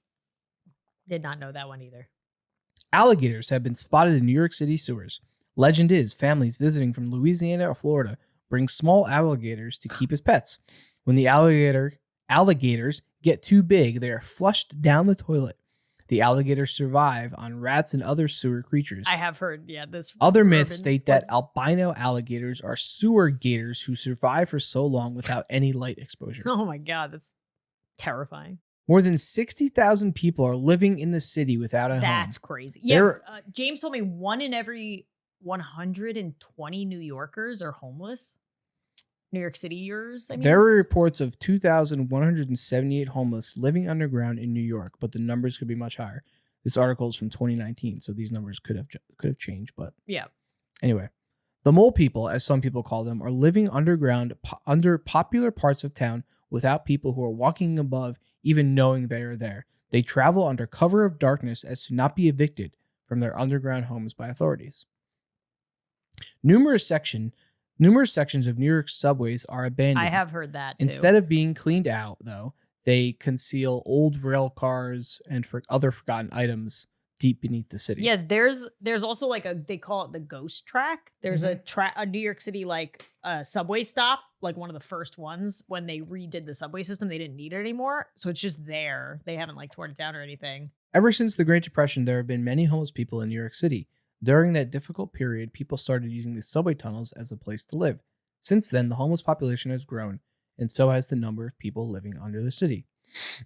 Did not know that one either. Alligators have been spotted in New York City sewers. Legend is, families visiting from Louisiana or Florida bring small alligators to keep as pets. When the alligators get too big, they are flushed down the toilet. The alligators survive on rats and other sewer creatures. I have heard, this. Other myths state that albino alligators are sewer gators who survive for so long without any light exposure. Oh my God, that's terrifying. More than 60,000 people are living in the city without a home. That's crazy. Yeah, James told me 1 in every 120 New Yorkers are homeless. New York Cityers, I mean. There were reports of 2,178 homeless living underground in New York, but the numbers could be much higher. This article is from 2019, so these numbers could have changed, but yeah. Anyway, the mole people, as some people call them, are living underground under popular parts of town without people who are walking above even knowing they are there. They travel under cover of darkness as to not be evicted from their underground homes by authorities. Numerous sections of New York subways are abandoned. I have heard that, too. Instead of being cleaned out, though, they conceal old rail cars and other forgotten items deep beneath the city. Yeah, there's also like they call it the ghost track. There's a New York City subway stop, like one of the first ones when they redid the subway system. They didn't need it anymore, so it's just there. They haven't torn it down or anything. Ever since the Great Depression, there have been many homeless people in New York City. During that difficult period, people started using the subway tunnels as a place to live. Since then, the homeless population has grown, and so has the number of people living under the city.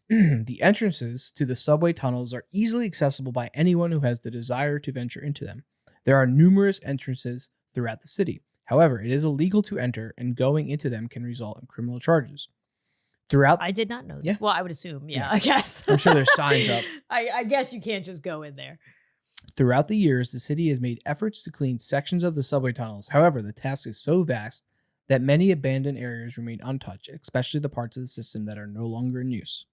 The entrances to the subway tunnels are easily accessible by anyone who has the desire to venture into them. There are numerous entrances throughout the city. However, it is illegal to enter, and going into them can result in criminal charges. I did not know that. Yeah. Well, I would assume, yeah. I guess. I'm sure there's signs up. I guess you can't just go in there. Throughout the years, the city has made efforts to clean sections of the subway tunnels. However, the task is so vast that many abandoned areas remain untouched, especially the parts of the system that are no longer in use.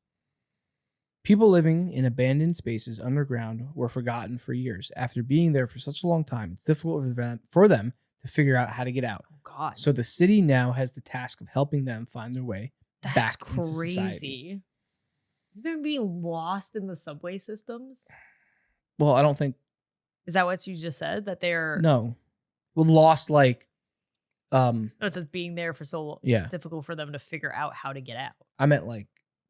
People living in abandoned spaces underground were forgotten for years. After being there for such a long time, it's difficult for them to figure out how to get out. Oh, God. So the city now has the task of helping them find their way back into society. That's crazy. You've been being lost in the subway systems? Well, I don't think... Is that what you just said? That they're... No. Well, lost like... No, it says being there for so long. Yeah. It's difficult for them to figure out how to get out. I meant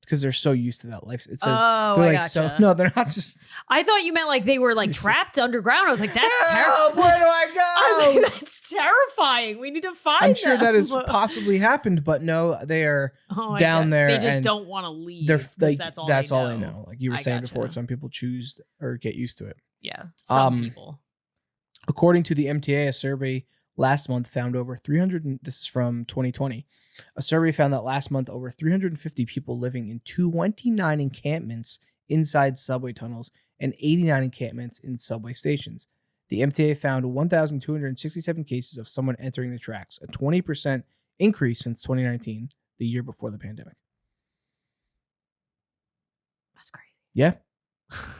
because they're so used to that life. It says they're gotcha. No, they're not just... I thought you meant they were trapped underground. I was like, that's terrible. Where do I go? I was like, that's terrifying. We need to find them. I'm sure that has possibly happened, but no, they are down there. They just don't want to leave. That's all they know. Like you were saying before, some people choose or get used to it. Yeah, some people. According to the MTA, a survey last month found over 300, this is from 2020, a survey found that last month over 350 people living in 29 encampments inside subway tunnels and 89 encampments in subway stations. The MTA found 1,267 cases of someone entering the tracks, a 20% increase since 2019, the year before the pandemic. Yeah.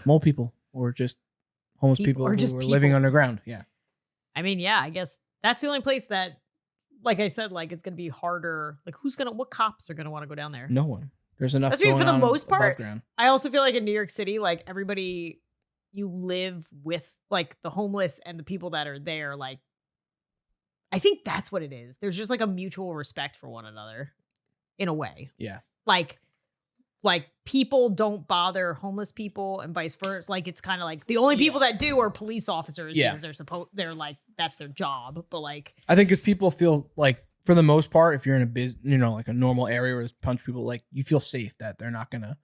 Mole people or just homeless people who are living underground. Yeah. I mean, yeah, I guess that's the only place that, like I said, like it's going to be harder. Like what cops are going to want to go down there? No one. There's enough. That's for the most part. I also feel like in New York City, like everybody, you live with like the homeless and the people that are there. Like, I think that's what it is. There's just like a mutual respect for one another in a way. Yeah. Like people don't bother homeless people and vice versa. Like it's kind of like the only people that do are police officers because they're like, that's their job. But like, I think because people feel like for the most part, if you're in a like a normal area where there's punch people, like you feel safe that they're not going to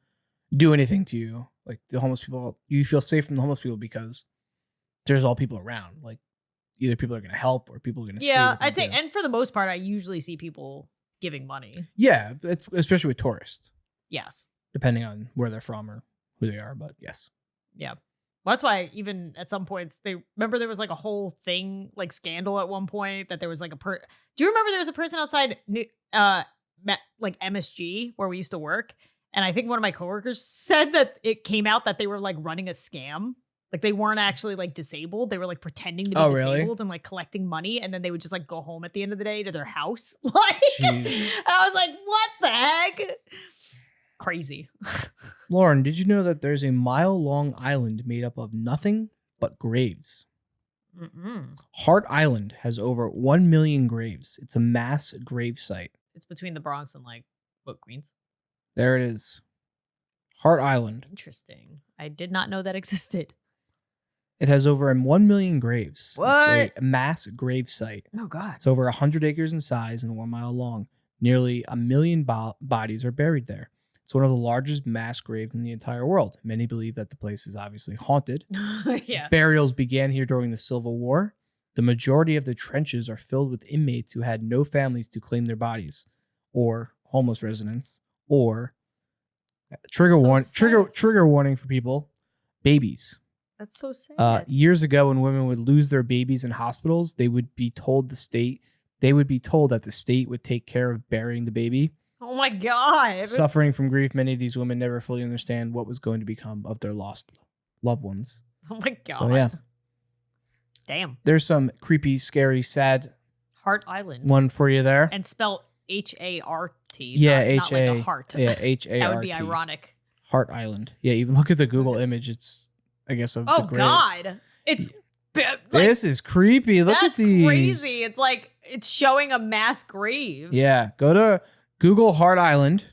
do anything to you. Like the homeless people, you feel safe from the homeless people because there's all people around. Like either people are going to help or people are going to Yeah, I'd say, and for the most part, I usually see people giving money. Yeah, it's especially with tourists. Yes. Depending on where they're from or who they are, but yes. Yeah. Well, that's why even at some points remember there was like a whole thing, like scandal at one point that there was like do you remember there was a person outside like MSG where we used to work? And I think one of my coworkers said that it came out that they were like running a scam. Like they weren't actually like disabled. They were like pretending to be disabled and like collecting money. And then they would just like go home at the end of the day to their house. Like, and I was like, what the heck? Crazy. Lauren, did you know that there's a mile-long island made up of nothing but graves? Hart Island has over 1 million graves. It's a mass grave site. It's between the Bronx and like Queens. There it is. Hart Island. Interesting. I did not know that existed. It has over 1 million graves. What? It's a mass grave site. Oh, God. It's over 100 acres in size and 1 mile long. Nearly 1 million bodies are buried there. It's one of the largest mass graves in the entire world. Many believe that the place is obviously haunted. Yeah. Burials began here during the Civil War. The majority of the trenches are filled with inmates who had no families to claim their bodies, or homeless residents, or trigger warning for people, babies. That's so sad. Years ago, when women would lose their babies in hospitals, they would be told that the state would take care of burying the baby. Oh my God. Suffering from grief, many of these women never fully understand what was going to become of their lost loved ones. Oh my God. So yeah. Damn. There's some creepy, scary, sad Hart Island one for you there. And spelled H-A-R-T. Yeah, not like a heart. Yeah, H-A-R-T. That would be ironic. Hart Island. Yeah, even look at the Google image. It's, I guess, of the graves. God. It's like, this is creepy. Look at these. That's crazy. It's like it's showing a mass grave. Yeah, go to Google Hart Island.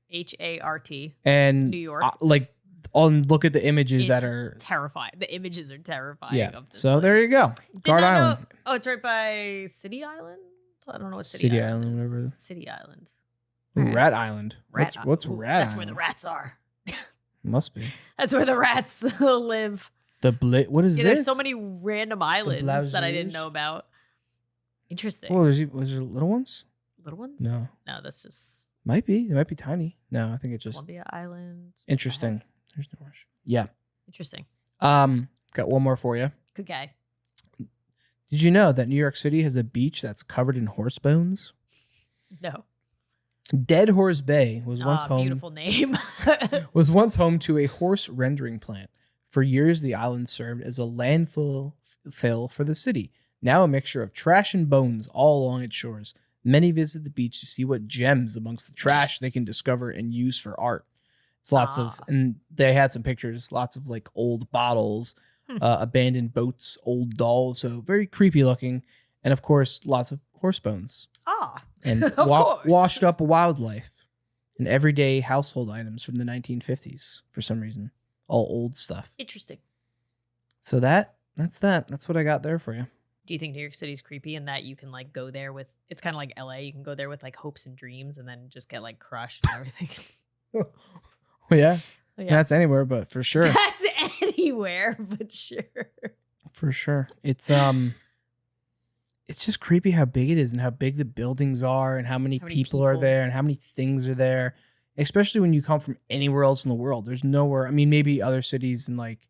H-A-R-T. And New York. Look at the images that are terrifying. The images are terrifying. Yeah. Of this so place. there you go. Hart Island. Oh, it's right by City Island. I don't know what City Island is. whatever. City Island. Rat Island. What's Rat Island? That's where the rats are. Must be. That's where the rats live. What is this? There's so many random islands that I didn't know about. Interesting. Well, was there little ones? Little ones? No, that's just. Might be. It might be tiny. No, I think it's just Columbia Island. Interesting. There's no rush. Yeah. Interesting. Got one more for you. Good guy. Did you know that New York City has a beach that's covered in horse bones? No. Dead Horse Bay was once home. Beautiful name. was once home to a horse rendering plant. For years, the island served as a landfill for the city. Now a mixture of trash and bones all along its shores. Many visit the beach to see what gems amongst the trash they can discover and use for art. It's lots of, and they had some pictures, lots of like old bottles, abandoned boats, old dolls. So very creepy looking. And of course, lots of horse bones. And washed up wildlife and everyday household items from the 1950s for some reason. All old stuff. Interesting. So that's what I got there for you. Do you think New York City's creepy in that you can like go there with, it's kind of like LA, you can go there with like hopes and dreams and then just get like crushed and everything? Yeah. That's anywhere, but for sure. That's anywhere, but sure. For sure. It's just creepy how big it is and how big the buildings are and how many people are there and how many things are there, especially when you come from anywhere else in the world. There's nowhere. I mean, maybe other cities in like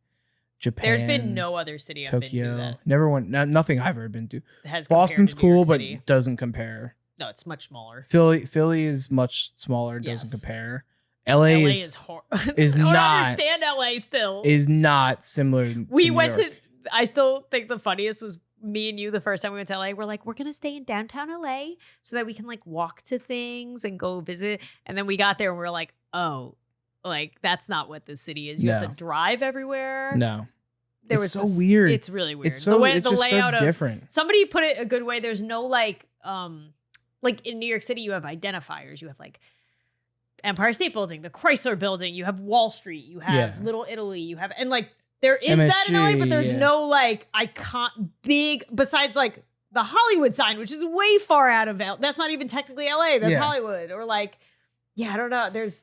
Japan. There's been no other city I've been to that. Never went. Nothing I've ever been to. Boston's cool, but doesn't compare. No, it's much smaller. Philly is much smaller. Doesn't compare. LA is is I don't not understand LA still. Is not similar. We went to. I still think the funniest was me and you the first time we went to LA. We're like, we're gonna stay in downtown LA so that we can like walk to things and go visit. And then we got there and we were like, oh, like that's not what this city is. You have to drive everywhere. No. It's so weird. It's really weird. It's so it's the just layout so different. Of somebody put it a good way. There's no like in New York City, you have identifiers. You have like Empire State Building, the Chrysler Building. You have Wall Street. You have Little Italy. You have and like there is MSG, that in LA, but there's no like big besides like the Hollywood sign, which is way far out of LA. That's not even technically LA. That's Hollywood or like I don't know. There's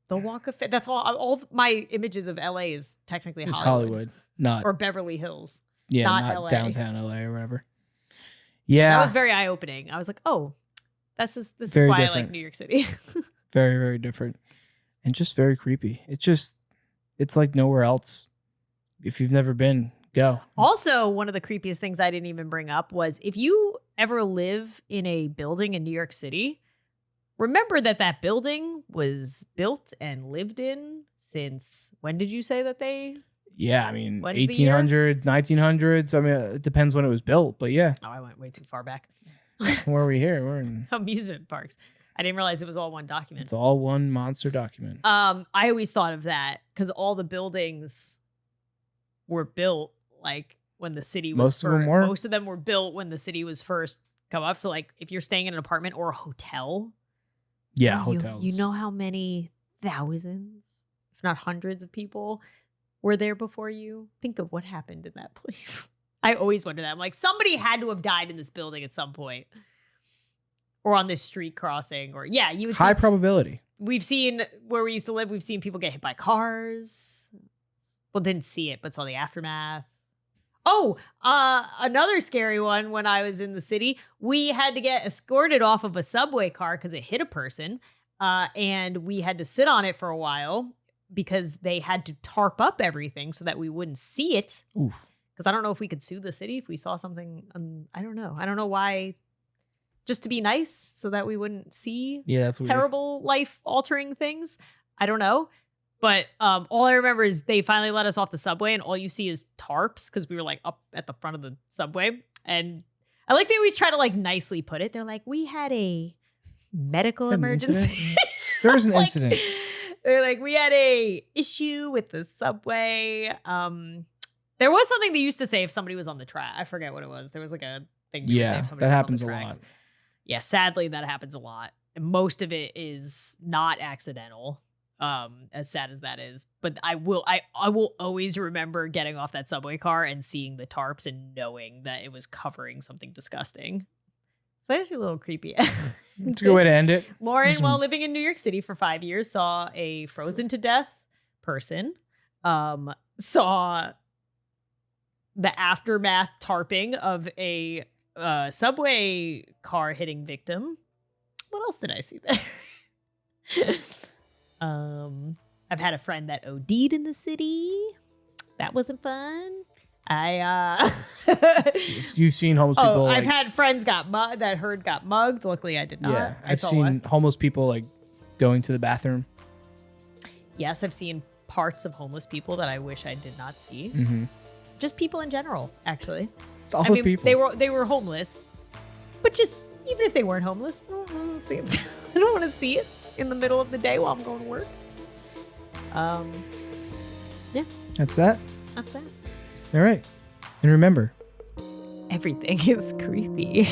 the Walk of Fame. That's all my images of LA is technically Hollywood, not or Beverly Hills. Yeah, not LA. Downtown LA or whatever. Yeah, that was very eye opening. I was like, oh, this is why different. I like New York City. Very, very different, and just very creepy. It's like nowhere else. If you've never been, go. Also, one of the creepiest things I didn't even bring up was if you ever live in a building in New York City. Remember that building was built and lived in since when did you say that they? Yeah, I mean, 1800, 1900s. I mean, it depends when it was built, but yeah. Oh, I went way too far back. Where are we here? We're in amusement parks. I didn't realize it was all one document. It's all one monster document. I always thought of that because all the buildings were built like when the city was first. Most of them were built when the city was first come up. So like if you're staying in an apartment or a hotel. Yeah, hotels. You know how many thousands, if not hundreds of people were there before you? Think of what happened in that place. I always wonder that. I'm like, somebody had to have died in this building at some point. Or on this street crossing. Or you would high probability. We've seen, where we used to live, we've seen people get hit by cars. Well, didn't see it, but saw the aftermath. Oh, another scary one when I was in the city. We had to get escorted off of a subway car because it hit a person. And we had to sit on it for a while because they had to tarp up everything so that we wouldn't see it. Oof. Because I don't know if we could sue the city if we saw something. I don't know. I don't know why. Just to be nice so that we wouldn't see that's terrible life-altering things. I don't know. But all I remember is they finally let us off the subway and all you see is tarps because we were like up at the front of the subway. And I like they always try to like nicely put it. They're like, we had a medical emergency. There was an incident. They're like, we had a issue with the subway. There was something they used to say if somebody was on the track. I forget what it was. There was like a thing they would say if somebody was on the tracks. A lot. Yeah, sadly that happens a lot. And most of it is not accidental. As sad as that is, but I will always remember getting off that subway car and seeing the tarps and knowing that it was covering something disgusting. So that's a little creepy. It's a good way to end it. Lauren, while living in New York City for 5 years, saw a frozen to death person, saw the aftermath tarping of a subway car hitting victim. What else did I see there? I've had a friend that OD'd in the city. That wasn't fun. You've seen homeless people. I've had friends got mugged. Luckily, I did not. Yeah, I've seen homeless people like going to the bathroom. Yes, I've seen parts of homeless people that I wish I did not see. Mm-hmm. Just people in general, actually. It's all people. They were homeless, but just even if they weren't homeless, I don't want to see it in the middle of the day while I'm going to work. Yeah. That's that. That's that. All right. And remember, everything is creepy.